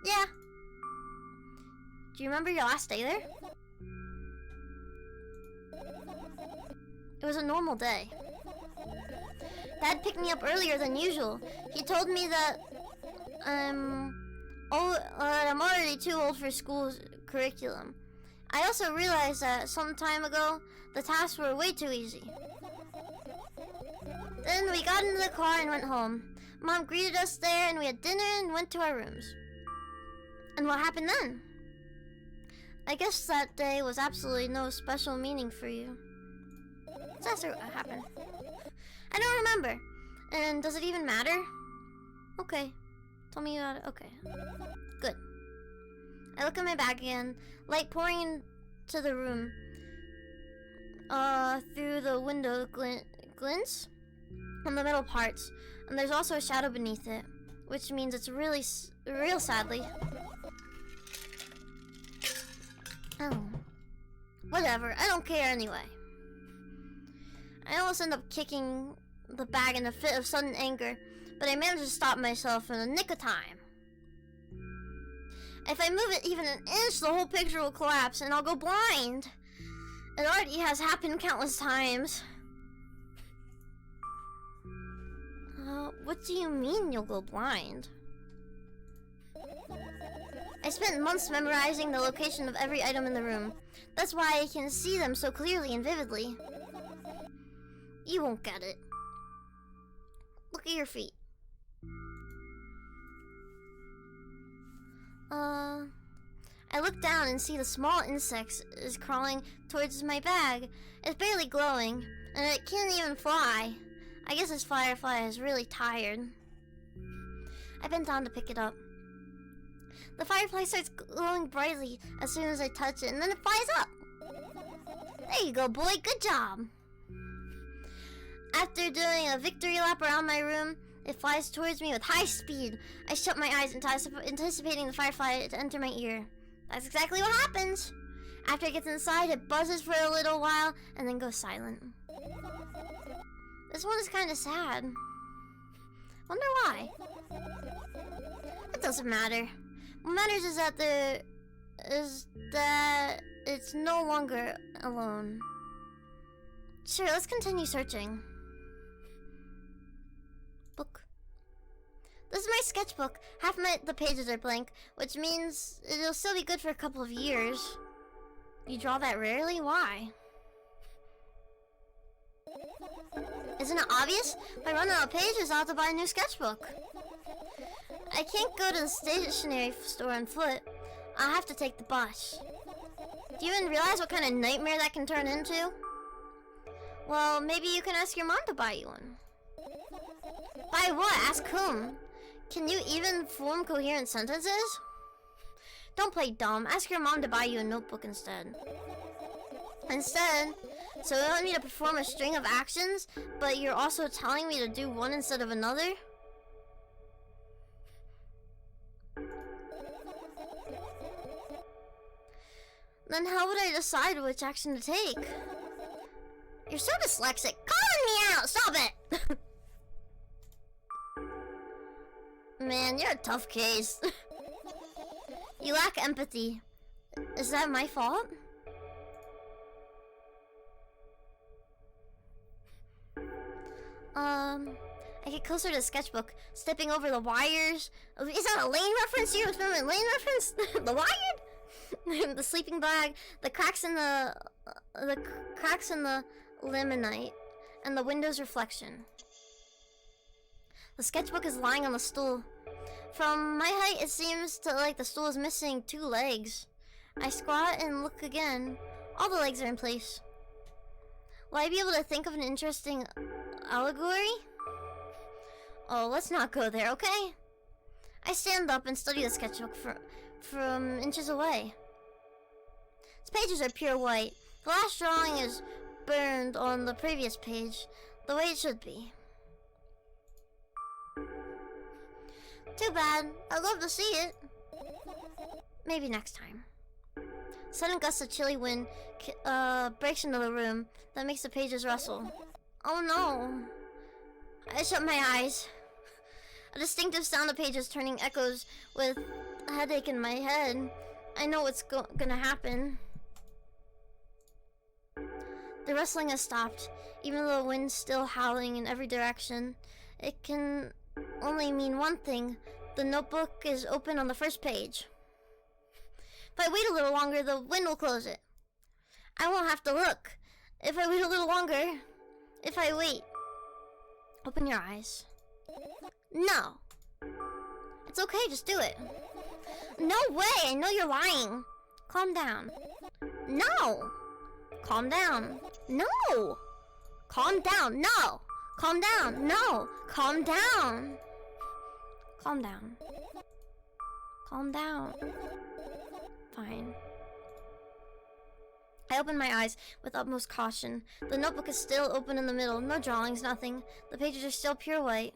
Yeah. Do you remember your last day there? It was a normal day. Dad picked me up earlier than usual. He told me that I'm already too old for school's curriculum. I also realized that some time ago, the tasks were way too easy. Then we got into the car and went home. Mom greeted us there and we had dinner and went to our rooms. And what happened then? I guess that day was absolutely no special meaning for you. So that's what happened. I don't remember. And does it even matter? Okay. Tell me about it. Okay. Good. I look at my bag again. Light pouring into the room. Through the window glints on the metal parts. And there's also a shadow beneath it. Which means it's really, real sadly. Oh. Whatever. I don't care anyway. I almost end up kicking the bag in a fit of sudden anger, but I managed to stop myself in the nick of time. If I move it even an inch, the whole picture will collapse and I'll go blind. It already has happened countless times. What do you mean you'll go blind? I spent months memorizing the location of every item in the room. That's why I can see them so clearly and vividly. You won't get it. Look at your feet. I look down and see the small insect is crawling towards my bag. It's barely glowing, and it can't even fly. I guess this firefly is really tired. I bent down to pick it up. The firefly starts glowing brightly as soon as I touch it, and then it flies up. There you go, boy. Good job. After doing a victory lap around my room, it flies towards me with high speed. I shut my eyes, anticipating the firefly to enter my ear. That's exactly what happens. After it gets inside, it buzzes for a little while and then goes silent. This one is kind of sad. Wonder why. It doesn't matter. What matters is that it's no longer alone. Sure, let's continue searching. Book. This is my sketchbook. Half the pages are blank, which means it'll still be good for a couple of years. You draw that rarely? Why? Isn't it obvious? If I run out of pages, I'll have to buy a new sketchbook. I can't go to the stationery store on foot. I'll have to take the bus. Do you even realize what kind of nightmare that can turn into? Well, maybe you can ask your mom to buy you one. Buy what? Ask whom? Can you even form coherent sentences? Don't play dumb. Ask your mom to buy you a notebook instead. So you want me to perform a string of actions, but you're also telling me to do one instead of another? Then how would I decide which action to take? You're so dyslexic. Calling me out! Stop it! Man, you're a tough case. You lack empathy. Is that my fault? I get closer to the sketchbook, stepping over the wires. Is that a Lane reference? You remember Lane reference? The wired? The sleeping bag, the cracks in the laminate, and the window's reflection. The sketchbook is lying on the stool. From my height, it seems like the stool is missing 2 legs. I squat and look again. All the legs are in place. Will I be able to think of an interesting allegory? Oh, let's not go there, okay? I stand up and study the sketchbook from inches away. Its pages are pure white. The last drawing is burned on the previous page, the way it should be. Too bad. I'd love to see it. Maybe next time. Sudden gust of chilly wind breaks into the room that makes the pages rustle. Oh no. I shut my eyes. A distinctive sound of pages turning echoes with a headache in my head. I know what's gonna happen. The rustling has stopped, even though the wind's still howling in every direction. It can only mean one thing. The notebook is open on the first page. If I wait a little longer, the wind will close it. I won't have to look. If I wait a little longer. If I wait. Open your eyes. No. It's okay, just do it. No way, I know you're lying. Calm down. No. Calm down. No. Calm down. No. Calm down. No. Calm down. Calm down. Calm down. Fine. I open my eyes with utmost caution. The notebook is still open in the middle. No drawings, nothing. The pages are still pure white.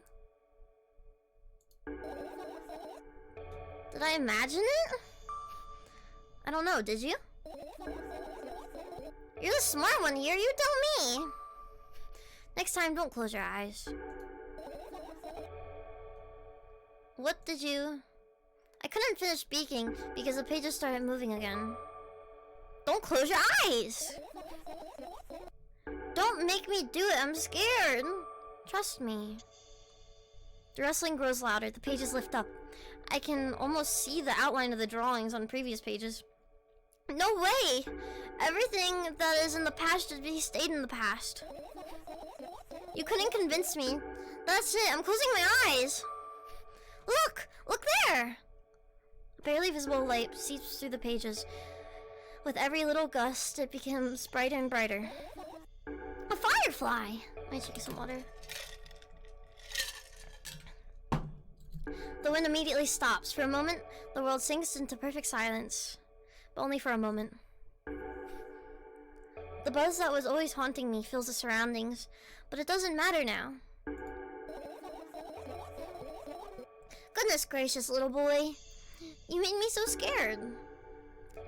Did I imagine it? I don't know, did you? You're the smart one here, you tell me. Next time, don't close your eyes. What did you... I couldn't finish speaking because the pages started moving again. Don't close your eyes! Don't make me do it, I'm scared. Trust me. The rustling grows louder. The pages lift up. I can almost see the outline of the drawings on previous pages. No way! Everything that is in the past should be stayed in the past. You couldn't convince me. That's it. I'm closing my eyes. Look! Look there! A barely visible light seeps through the pages. With every little gust, it becomes brighter and brighter. A firefly! Let me take some water. The wind immediately stops. For a moment, the world sinks into perfect silence. But only for a moment. The buzz that was always haunting me fills the surroundings, but it doesn't matter now. Goodness gracious, little boy. You made me so scared.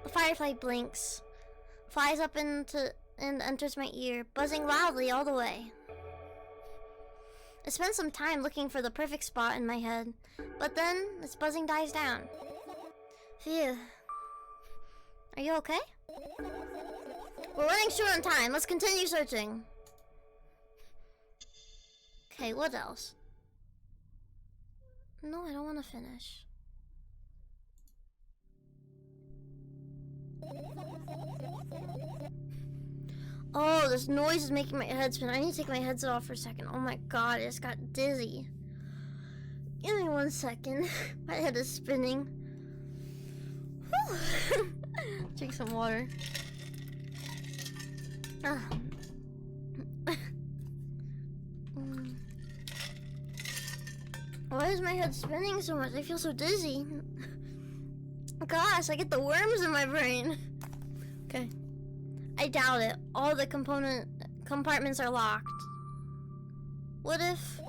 The firefly blinks, flies up and enters my ear, buzzing loudly all the way. I spent some time looking for the perfect spot in my head, but then its buzzing dies down. Phew. Are you okay? We're running short on time. Let's continue searching. Okay, what else? No, I don't want to finish. Oh, this noise is making my head spin. I need to take my headset off for a second. Oh my god, I just got dizzy. Give me 1 second. My head is spinning. Drink some water. Why is my head spinning so much? I feel so dizzy. Gosh, I get the worms in my brain. Okay. I doubt it. All the compartments are locked. What if...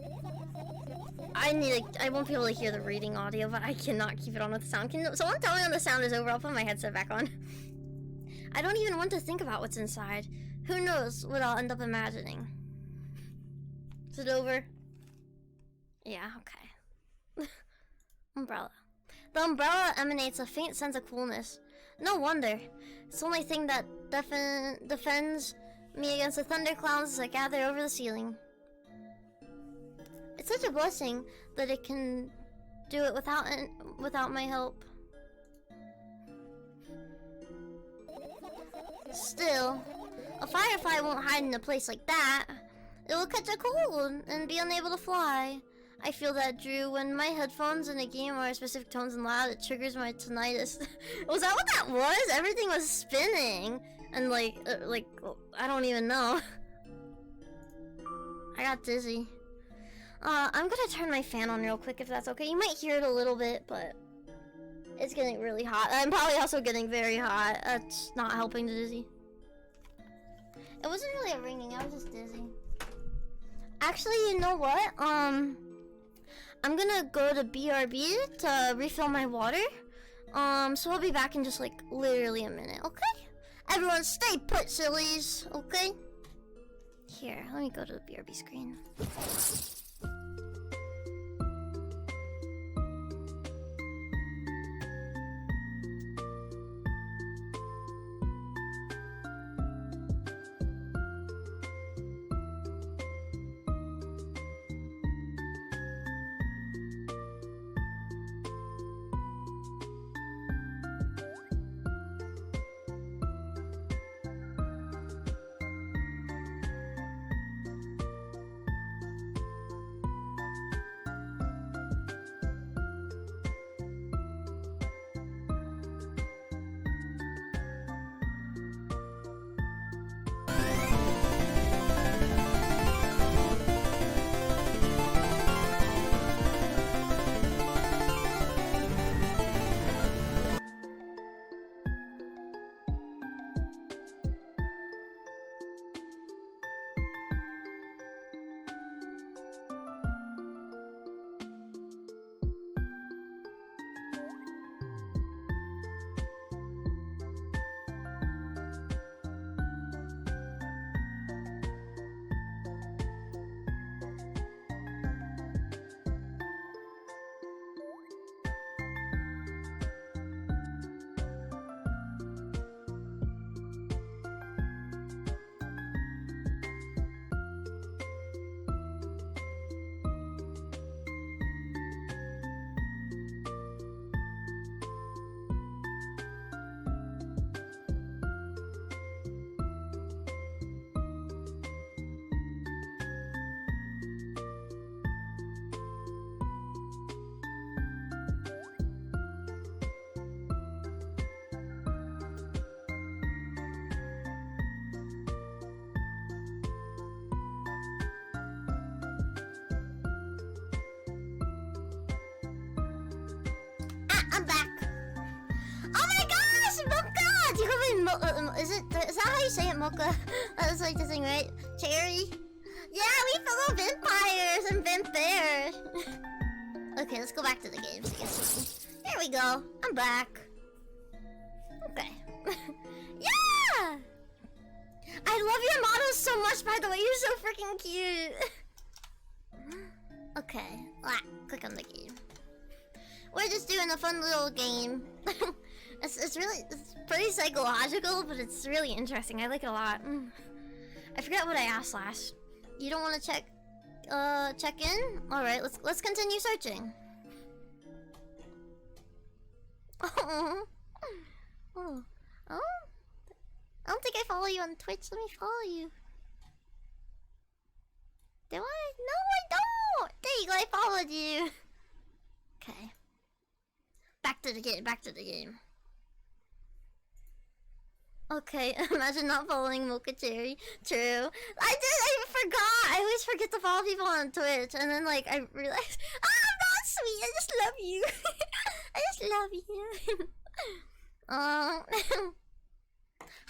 I won't be able to hear the reading audio, but I cannot keep it on with the sound. Can someone tell me when the sound is over? I'll put my headset back on. I don't even want to think about what's inside. Who knows what I'll end up imagining. Is it over? Yeah, okay. Umbrella. The umbrella emanates a faint sense of coolness. No wonder. It's the only thing that defends me against the thunderclouds that gather over the ceiling. It's such a blessing that it can do it without my help. Still, a firefly won't hide in a place like that. It will catch a cold and be unable to fly. I feel that, Drew. When my headphones in a game are specific tones and loud, it triggers my tinnitus. Was that what that was? Everything was spinning. And like, I don't even know. I got dizzy. I'm gonna turn my fan on real quick if that's okay. You might hear it a little bit, but it's getting really hot. I'm probably also getting very hot. That's not helping the dizzy. It wasn't really a ringing, I was just dizzy. Actually, you know what? I'm gonna go to BRB to refill my water. So I'll be back in just like literally a minute, okay? Everyone stay put, sillies, okay? Here, let me go to the BRB screen. I'm back. Oh my gosh, mocha! Do you call me is that how you say it, mocha? That's like the thing, right? Cherry? Yeah, we fellow vampires and vampires. Okay, let's go back to the game. There we go. I'm back. Okay. Yeah! I love your models so much, by the way. You're so freaking cute. Okay. Click on the game. We're just doing a fun little game. It's pretty psychological, but it's really interesting. I like it a lot. I forgot what I asked last. You don't want to check in? All right, let's continue searching. Oh. I don't think I follow you on Twitch. Let me follow you. Do I? No, I don't. There you go. I followed you. Okay. Back to the game. Okay, imagine not following Mocha Cherry. True. I forgot. I always forget to follow people on Twitch, and then like I realized, I'm not sweet. I just love you. I just love you.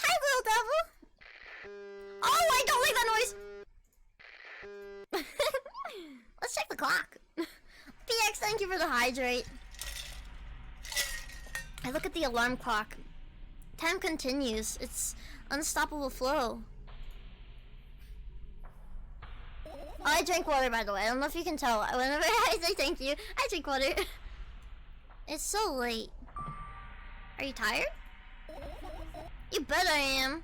Hi, little devil. Oh, I don't like that noise. Let's check the clock. PX, thank you for the hydrate. I look at the alarm clock. Time continues. It's unstoppable flow. Oh, I drank water, by the way. I don't know if you can tell. Whenever I say thank you, I drink water. It's so late. Are you tired? You bet I am.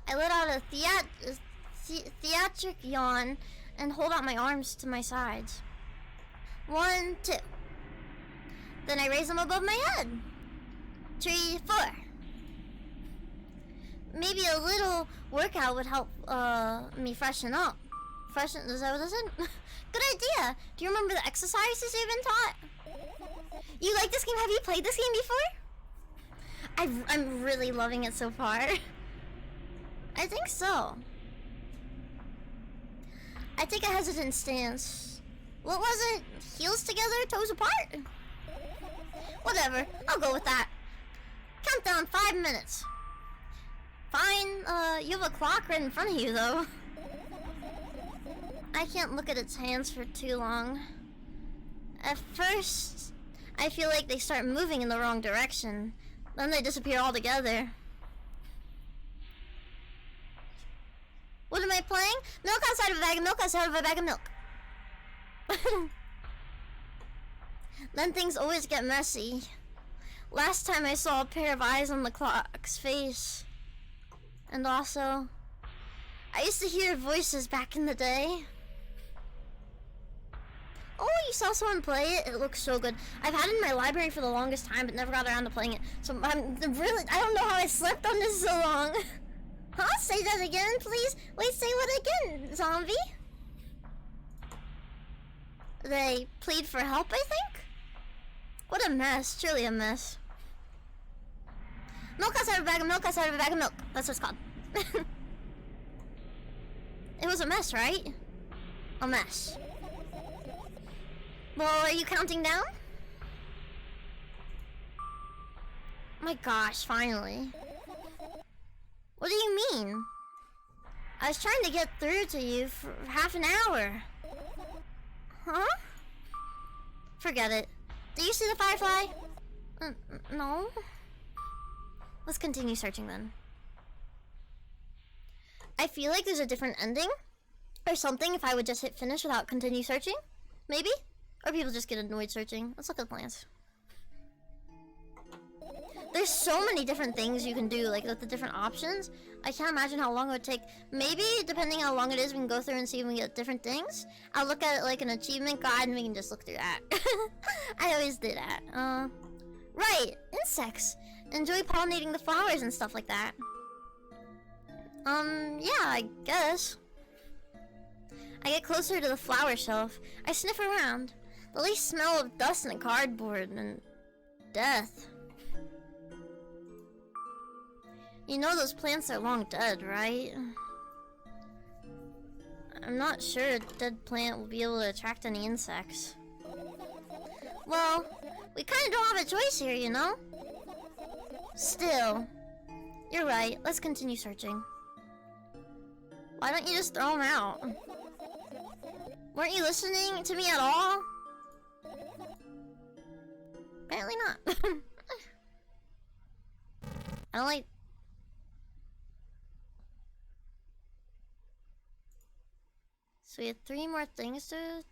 I let out a theatric yawn and hold out my arms to my sides. 1, 2. Then I raise them above my head. 3, 4. Maybe a little workout would help me freshen up. Is that what I said? Good idea. Do you remember the exercises you've been taught? You like this game? Have you played this game before? I'm really loving it so far. I think so. I take a hesitant stance. What was it? Heels together, toes apart? Whatever, I'll go with that. Countdown 5 minutes. Fine, you have a clock right in front of you though. I can't look at its hands for too long. At first, I feel like they start moving in the wrong direction. Then they disappear altogether. What am I playing? Milk outside of a bag of milk outside of a bag of milk. Then things always get messy. Last time I saw a pair of eyes on the clock's face. And also, I used to hear voices back in the day. Oh, you saw someone play it? It looks so good. I've had it in my library for the longest time, but never got around to playing it. So I don't know how I slept on this so long. Huh? Say that again, please? Wait, say what again, zombie? They plead for help, I think? What a mess. Truly a mess. Milk outside of a bag of milk outside of a bag of milk. That's what it's called. It was a mess, right? A mess. Well, are you counting down? My gosh, finally. What do you mean? I was trying to get through to you for half an hour. Huh? Forget it. Do you see the firefly? No. Let's continue searching then. I feel like there's a different ending or something if I would just hit finish without continue searching. Maybe? Or people just get annoyed searching. Let's look at the plans. There's so many different things you can do, like with the different options. I can't imagine how long it would take. Maybe, depending how long it is, we can go through and see if we can get different things. I'll look at it like an achievement guide and we can just look through that. I always do that. Right, insects. Enjoy pollinating the flowers and stuff like that. Yeah, I guess. I get closer to the flower shelf. I sniff around. The least smell of dust and cardboard and death. You know those plants are long dead, right? I'm not sure a dead plant will be able to attract any insects. Well, we kind of don't have a choice here, you know? Still, you're right. Let's continue searching. Why don't you just throw them out? Weren't you listening to me at all? Apparently not. I don't like... So we have 3 more things to...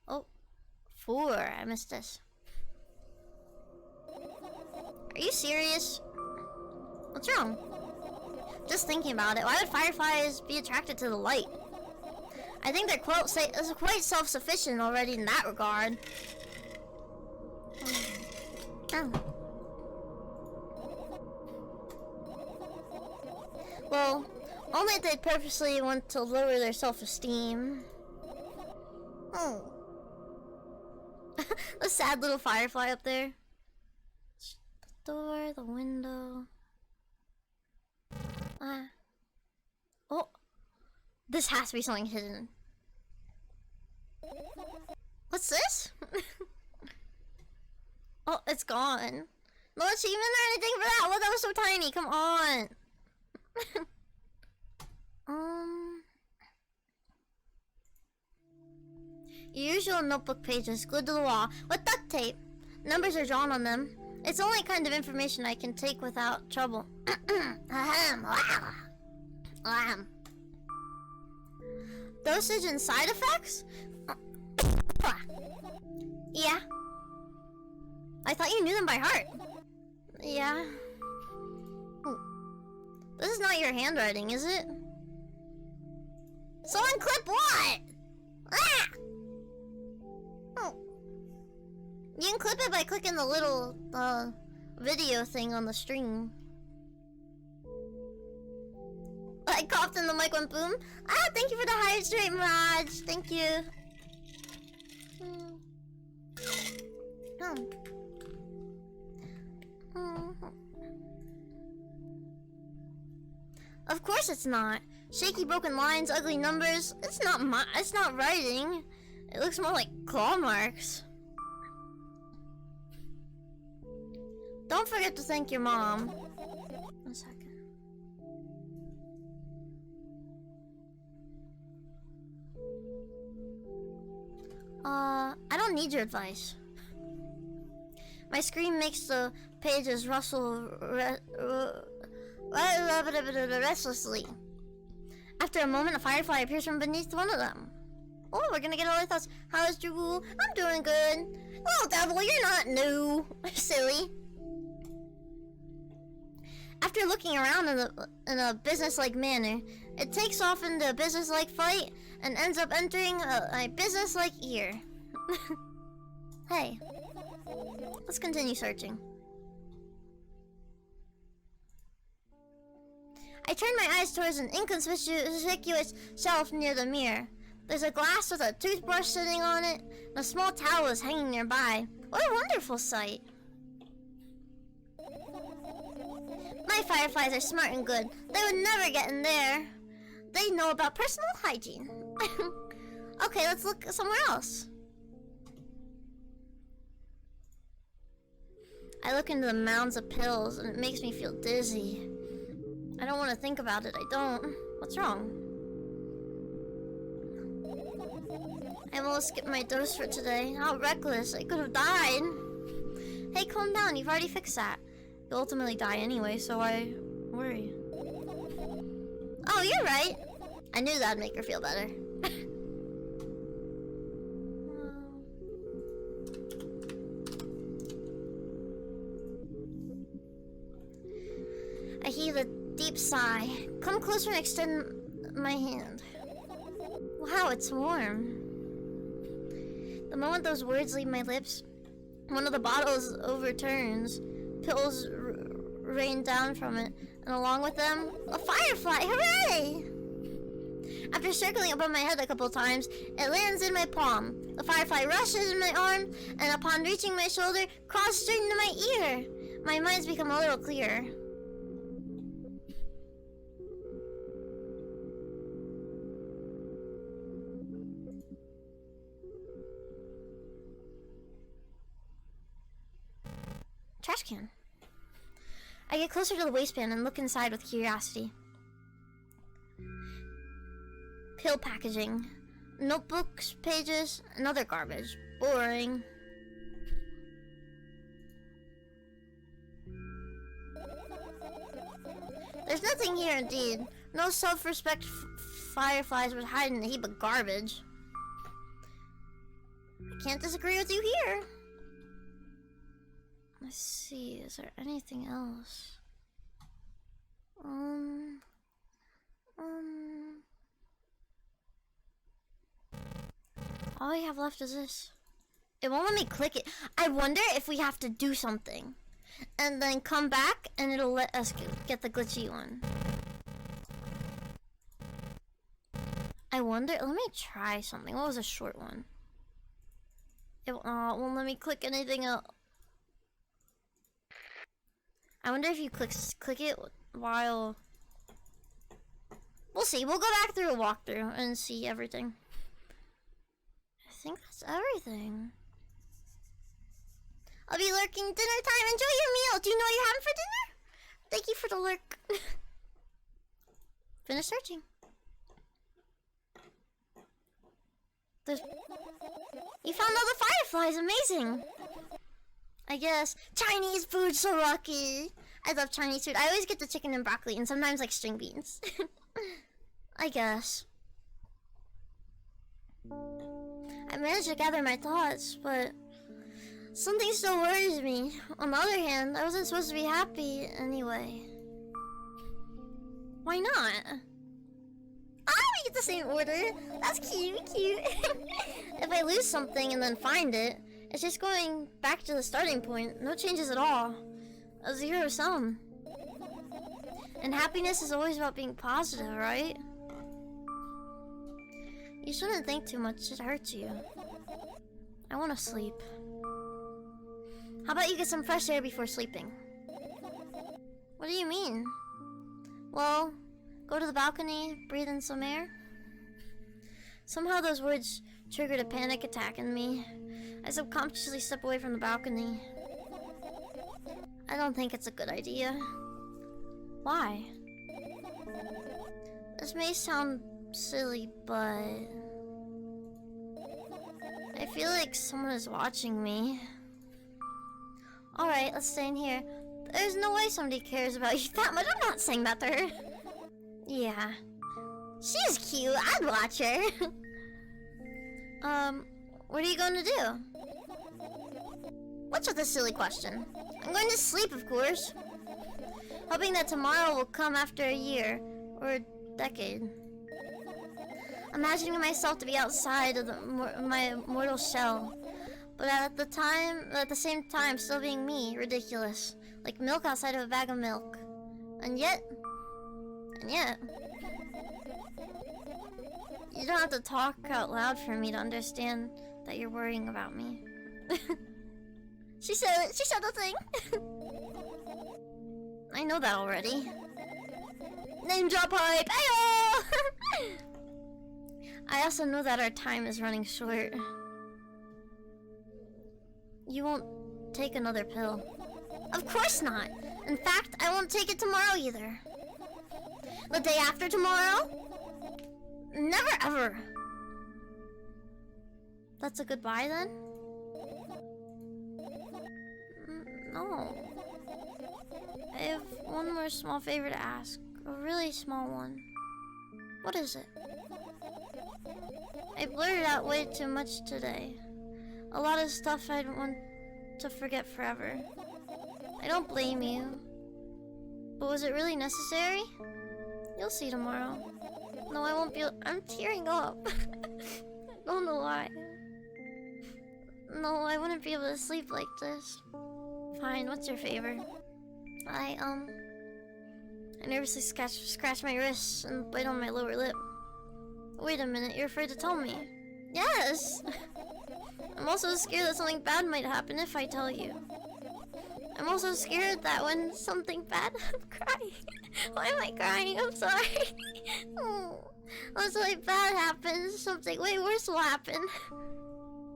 Oh, 4. I missed this. Are you serious? What's wrong? Just thinking about it, why would fireflies be attracted to the light? I think they're quite self-sufficient already in that regard. Oh. Well, only if they purposely want to lower their self-esteem. Oh. A sad little firefly up there. The door, the window. Oh. This has to be something hidden. What's this? Oh, it's gone. No achievement or anything for that. Well, that was so tiny. Come on. Your usual notebook pages glued to the wall with duct tape. Numbers are drawn on them. It's the only kind of information I can take without trouble. Dosage and side effects? Yeah. I thought you knew them by heart. Yeah. This is not your handwriting, is it? So unclip what? Ah! Oh. You can clip it by clicking the little video thing on the string. I coughed in the mic went boom. Ah, thank you for the hydrate, Mirage. Thank you. Of course it's not. Shaky broken lines, ugly numbers. It's not writing. It looks more like claw marks. Don't forget to thank your mom. 1 second. I don't need your advice. My scream makes the pages rustle restlessly. After a moment, a firefly appears from beneath one of them. Oh, we're gonna get all our thoughts. How is Drew? I'm doing good. Oh, devil, you're not new. Silly. After looking around in a business-like manner, it takes off into a business-like flight and ends up entering a business-like ear. Hey, let's continue searching. I turn my eyes towards an inconspicuous shelf near the mirror. There's a glass with a toothbrush sitting on it, and a small towel is hanging nearby. What a wonderful sight. My fireflies are smart and good. They would never get in there. They know about personal hygiene. Okay, let's look somewhere else. I look into the mounds of pills and it makes me feel dizzy. I don't want to think about it, I don't. What's wrong? I almost skipped my dose for today. How reckless, I could have died. Hey, calm down, you've already fixed that. You'll ultimately die anyway, so why worry? Oh, you're right. I knew that'd make her feel better. I heave a deep sigh. Come closer and extend my hand. Wow, it's warm. The moment those words leave my lips, one of the bottles overturns. Pills rain down from it, and along with them, a firefly! Hooray! After circling above my head a couple times, it lands in my palm. The firefly rushes in my arm, and upon reaching my shoulder, crawls straight into my ear. My mind's become a little clearer. I get closer to the waistband and look inside with curiosity. Pill packaging. Notebooks, pages, and other garbage. Boring. There's nothing here indeed. No self-respect fireflies would hide in a heap of garbage. I can't disagree with you here. Let's see, is there anything else? All we have left is this. It won't let me click it. I wonder if we have to do something. And then come back and it'll let us get the glitchy one. I wonder, let me try something. What was a short one? It won't let me click anything else. I wonder if you click it while... We'll see. We'll go back through a walkthrough and see everything. I think that's everything. I'll be lurking dinner time. Enjoy your meal. Do you know what you're having for dinner? Thank you for the lurk. Finish searching. You found all the fireflies. Amazing. I guess. Chinese food, so lucky. I love Chinese food. I always get the chicken and broccoli and sometimes like string beans. I guess. I managed to gather my thoughts, but something still worries me. On the other hand, I wasn't supposed to be happy anyway. Why not? We get the same order. That's cute. If I lose something and then find it, it's just going back to the starting point. No changes at all. A zero sum. And happiness is always about being positive, right? You shouldn't think too much. It hurts you. I want to sleep. How about you get some fresh air before sleeping? What do you mean? Well, go to the balcony, breathe in some air. Somehow those words triggered a panic attack in me. I subconsciously step away from the balcony. I don't think it's a good idea. Why? This may sound silly, but I feel like someone is watching me. Alright, let's stay in here. There's no way somebody cares about you that much. I'm not saying that to her. Yeah. She's cute. I'd watch her. What are you going to do? What's with this silly question? I'm going to sleep, of course. Hoping that tomorrow will come after a year. Or a decade. Imagining myself to be outside of my mortal shell. But at the same time, still being me. Ridiculous. Like milk outside of a bag of milk. And yet... You don't have to talk out loud for me to understand that you're worrying about me. She said the thing. I know that already. Name drop hype. Ayo! I also know that our time is running short. You won't take another pill. Of course not. In fact, I won't take it tomorrow either. The day after tomorrow? Never ever. That's a goodbye then? No. I have one more small favor to ask. A really small one. What is it? I blurted out way too much today. A lot of stuff I'd want to forget forever. I don't blame you. But was it really necessary? You'll see tomorrow. No, I won't be. I'm tearing up. I don't know why. No, I wouldn't be able to sleep like this. Fine, what's your favor? I nervously scratch my wrists and bite on my lower lip. Wait a minute, you're afraid to tell me? Yes! I'm also scared that something bad might happen if I tell you. I'm also scared that when something bad... I'm crying. Why am I crying? I'm sorry. When something bad happens, something way worse will happen.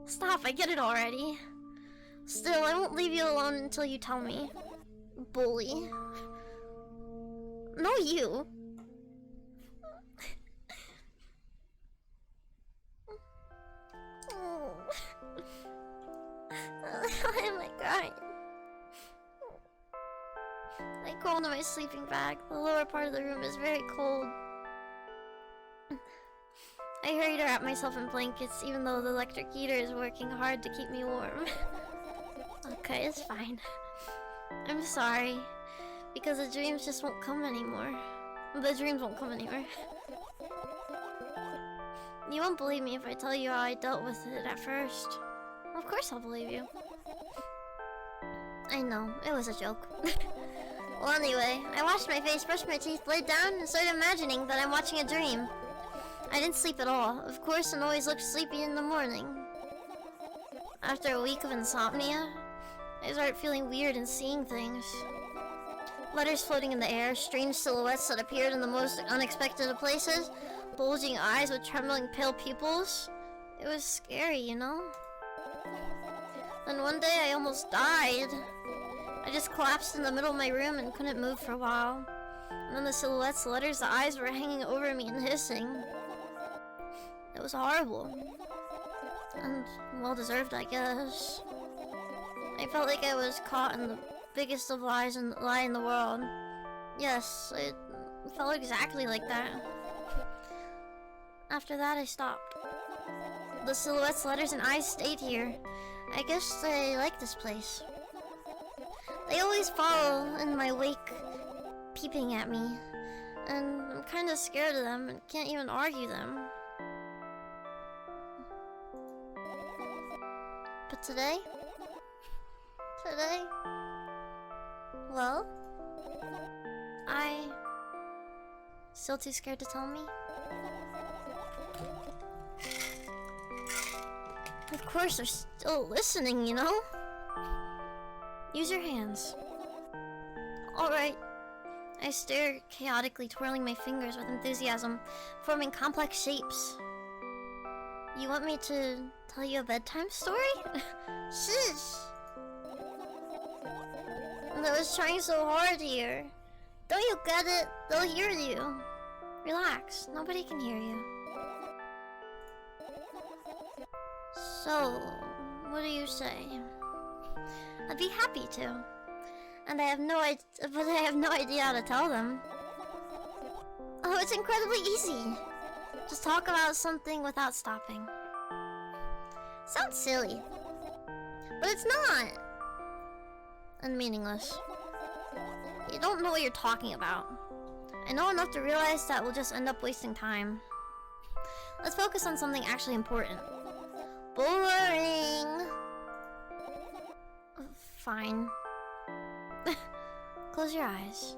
Stop, I get it already. Still, I won't leave you alone until you tell me. Bully. No, you. Why am I crying? I crawl into my sleeping bag. The lower part of the room is very cold. I hurry to wrap myself in blankets, even though the electric heater is working hard to keep me warm. Okay, it's fine. I'm sorry. Because the dreams just won't come anymore. The dreams won't come anymore. You won't believe me if I tell you how I dealt with it at first. Of course I'll believe you. I know, it was a joke. Well, anyway, I washed my face, brushed my teeth, laid down, and started imagining that I'm watching a dream. I didn't sleep at all, of course, and always looked sleepy in the morning. After a week of insomnia, I started feeling weird and seeing things. Letters floating in the air, strange silhouettes that appeared in the most unexpected of places, bulging eyes with trembling pale pupils. It was scary, you know? Then one day I almost died. I just collapsed in the middle of my room and couldn't move for a while. And then the silhouettes, the letters, the eyes were hanging over me and hissing. It was horrible. And well-deserved, I guess. I felt like I was caught in the biggest of lies and lie in the world. Yes, it felt exactly like that. After that, I stopped. The silhouettes, letters, and eyes stayed here. I guess they like this place. They always follow in my wake, peeping at me. And I'm kinda scared of them and can't even argue them. But today, well, still too scared to tell me? Of course, they're still listening, you know? Use your hands. Alright. I stare chaotically, twirling my fingers with enthusiasm, forming complex shapes. You want me to tell you a bedtime story? Shush! I was trying so hard here. Don't you get it? They'll hear you. Relax, nobody can hear you. So, what do you say? I'd be happy to. And I have no idea how to tell them. Oh, it's incredibly easy. Just talk about something without stopping. Sounds silly. But it's not. And meaningless. You don't know what you're talking about. I know enough to realize that we'll just end up wasting time. Let's focus on something actually important. Boring. Fine. Close your eyes.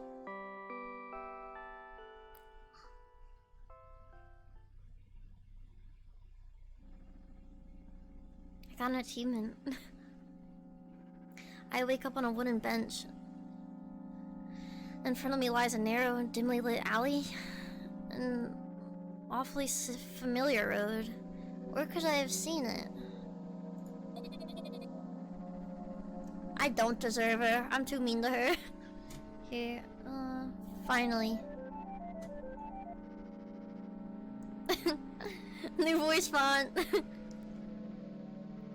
I got an achievement. I wake up on a wooden bench. In front of me lies a narrow, dimly lit alley. An awfully familiar road. Where could I have seen it? I don't deserve her. I'm too mean to her. Here, finally. New voice font.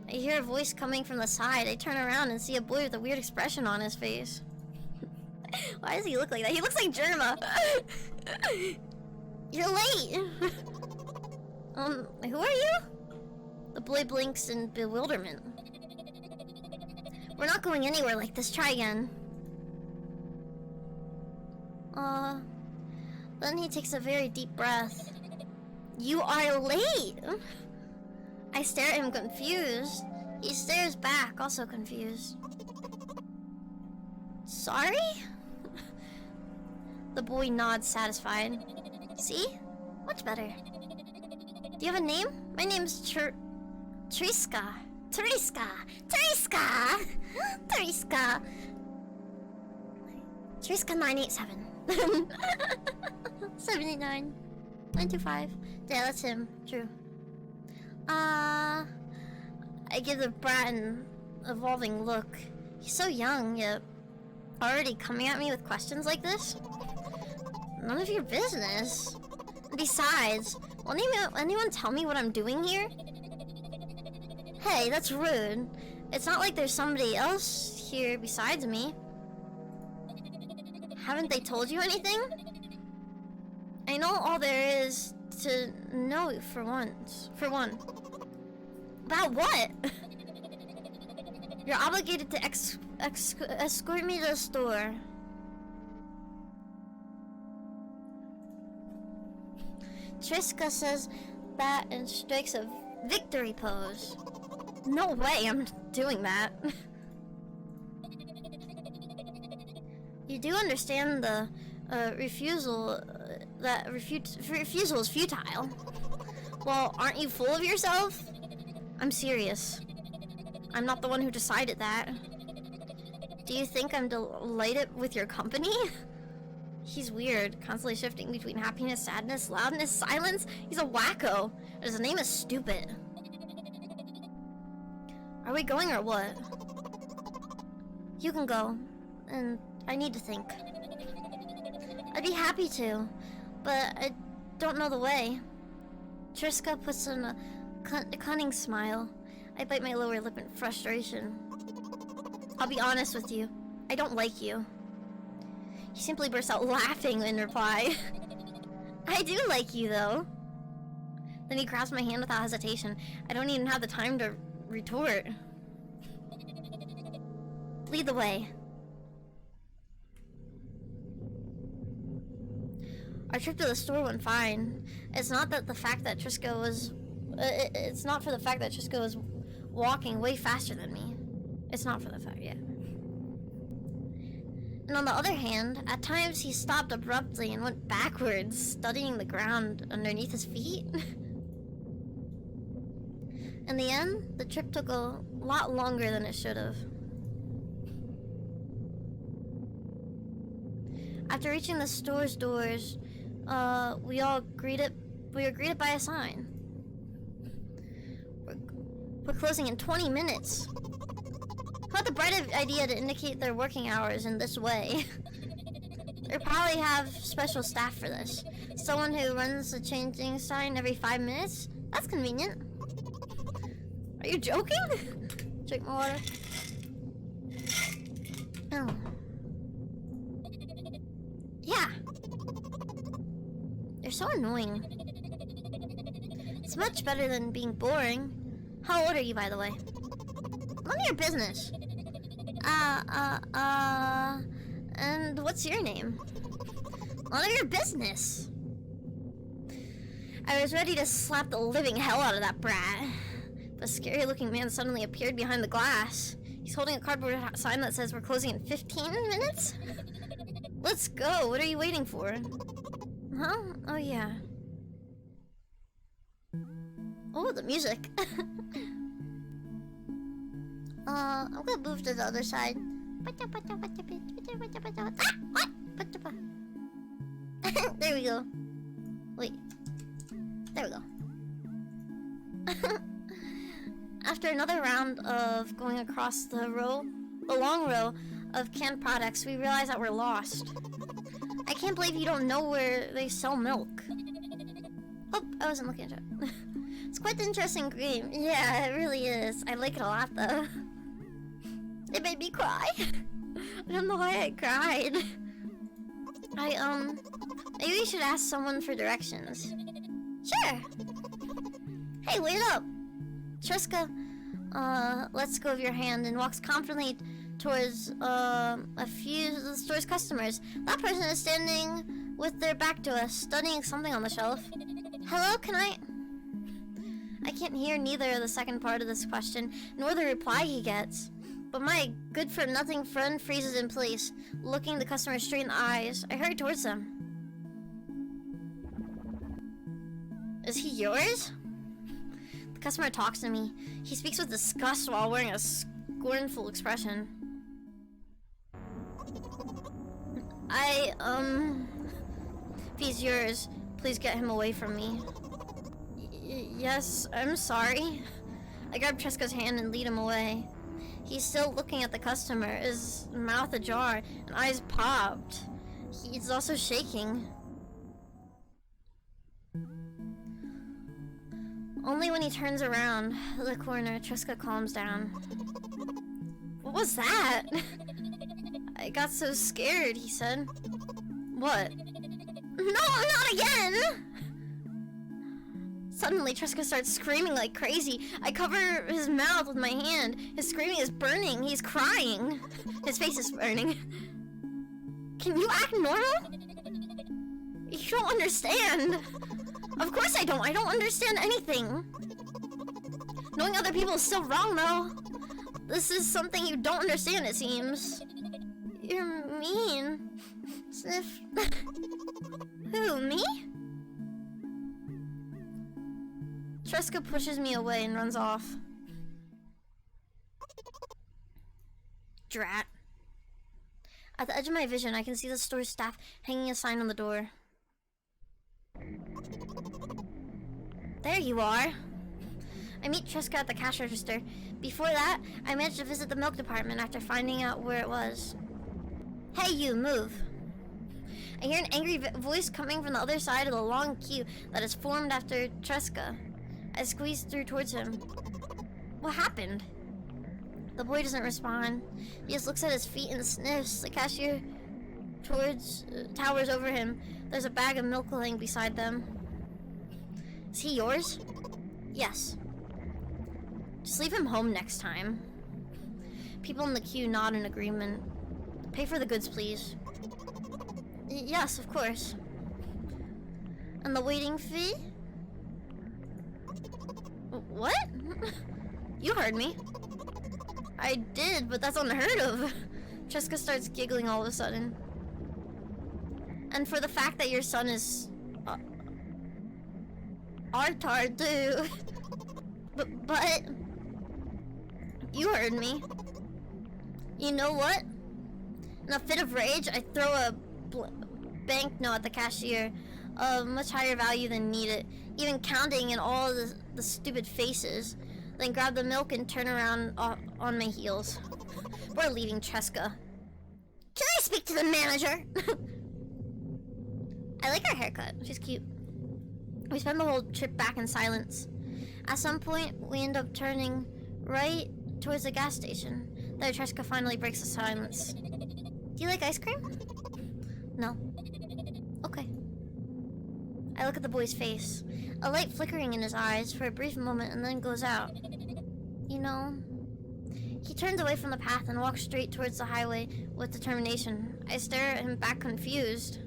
I hear a voice coming from the side. I turn around and see a boy with a weird expression on his face. Why does he look like that? He looks like Germa. You're late. Who are you? The boy blinks in bewilderment. We're not going anywhere like this. Try again. Then he takes a very deep breath. You are late! I stare at him confused. He stares back, also confused. Sorry? The boy nods, satisfied. See? Much better. Do you have a name? My name's Triska. Triska! Triska! Triska! Triska 987. 79. 925. Yeah, that's him. True. I give the brat an evolving look. He's so young, yet already coming at me with questions like this? None of your business. Besides, will anyone tell me what I'm doing here? Hey, that's rude. It's not like there's somebody else here besides me. Haven't they told you anything? I know all there is to know for once. For one. About what? You're obligated to escort me to the store. Triska says that and strikes a victory pose. No way I'm doing that. You do understand the refusal is futile. Well, aren't you full of yourself? I'm serious. I'm not the one who decided that. Do you think I'm delighted with your company? He's weird, constantly shifting between happiness, sadness, loudness, silence. He's a wacko. And his name is stupid. Are we going or what? You can go, and I need to think. I'd be happy to, but I don't know the way. Triska puts on a cunning smile. I bite my lower lip in frustration. I'll be honest with you. I don't like you. He simply bursts out laughing in reply. I do like you, though. Then he grabs my hand without hesitation. I don't even have the time to retort. Lead the way. Our trip to the store went fine. It's not that the fact that Triska was... it's not for the fact that Triska was walking way faster than me. It's not for the fact, yeah. And on the other hand, at times he stopped abruptly and went backwards, studying the ground underneath his feet. In the end, the trip took a lot longer than it should have. After reaching the store's doors, we were greeted by a sign. We're closing in 20 minutes. Who had the bright idea to indicate their working hours in this way? They probably have special staff for this. Someone who runs the changing sign every 5 minutes? That's convenient. Are you joking? Drink more water. Oh. Yeah. They're so annoying. It's much better than being boring. How old are you, by the way? None of your business. And what's your name? None of your business. I was ready to slap the living hell out of that brat. But a scary-looking man suddenly appeared behind the glass. He's holding a cardboard sign that says we're closing in 15 minutes? Let's go. What are you waiting for? Huh? Oh, yeah. Oh, the music. I'm gonna move to the other side. There we go. Wait. There we go. After another round of going across the long row of canned products, we realize that we're lost. I can't believe you don't know where they sell milk. Oh, I wasn't looking at it. It's quite an interesting game. Yeah, it really is. I like it a lot, though. It made me cry. I don't know why I cried. Maybe we should ask someone for directions. Sure. Hey, wait up. Triska, lets go of your hand and walks confidently towards, a few of the store's customers. That person is standing with their back to us, studying something on the shelf. Hello, can I can't hear neither of the second part of this question, nor the reply he gets. But my good-for-nothing friend freezes in place, looking the customer straight in the eyes. I hurry towards them. Is he yours? The customer talks to me. He speaks with disgust while wearing a scornful expression. If he's yours, please get him away from me. Yes, I'm sorry. I grab Triska's hand and lead him away. He's still looking at the customer, his mouth ajar and eyes popped. He's also shaking. Only when he turns around the corner, Triska calms down. What was that? I got so scared, he said. What? No, not again! Suddenly, Triska starts screaming like crazy. I cover his mouth with my hand. His screaming is burning. He's crying. His face is burning. Can you act normal? You don't understand. Of course I don't. I don't understand anything. Knowing other people is still wrong, though. This is something you don't understand, it seems. You're mean. Sniff. Who, me? Triska pushes me away and runs off. Drat. At the edge of my vision, I can see the store staff hanging a sign on the door. There you are. I meet Triska at the cash register. Before that, I managed to visit the milk department after finding out where it was. Hey, you, move. I hear an angry voice coming from the other side of the long queue that has formed after Triska. I squeeze through towards him. What happened? The boy doesn't respond. He just looks at his feet and sniffs. The cashier towers over him. There's a bag of milk laying beside them. Is he yours? Yes. Just leave him home next time. People in the queue nod in agreement. Pay for the goods, please. Yes, of course. And the waiting fee? What? You heard me. I did, but that's unheard of. Triska starts giggling all of a sudden. And for the fact that your son is Artar too. but you heard me. You know what? In a fit of rage, I throw a banknote at the cashier of much higher value than needed, even counting in all the stupid faces. Then grab the milk and turn around on my heels. We're leaving Triska. Can I speak to the manager? I like her haircut. She's cute. We spend the whole trip back in silence. At some point, we end up turning right towards the gas station. There, Triska finally breaks the silence. Do you like ice cream? No. Okay. I look at the boy's face. A light flickering in his eyes for a brief moment and then goes out. You know... He turns away from the path and walks straight towards the highway with determination. I stare at him back confused.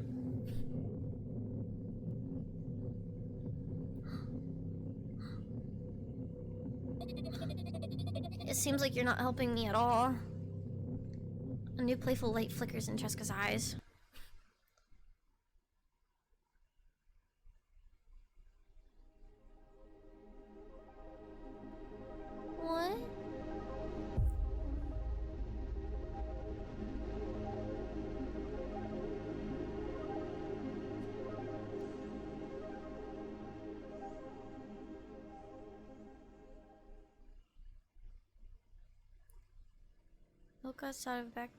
It seems like you're not helping me at all. A new playful light flickers in Triska's eyes. What? Look outside of back.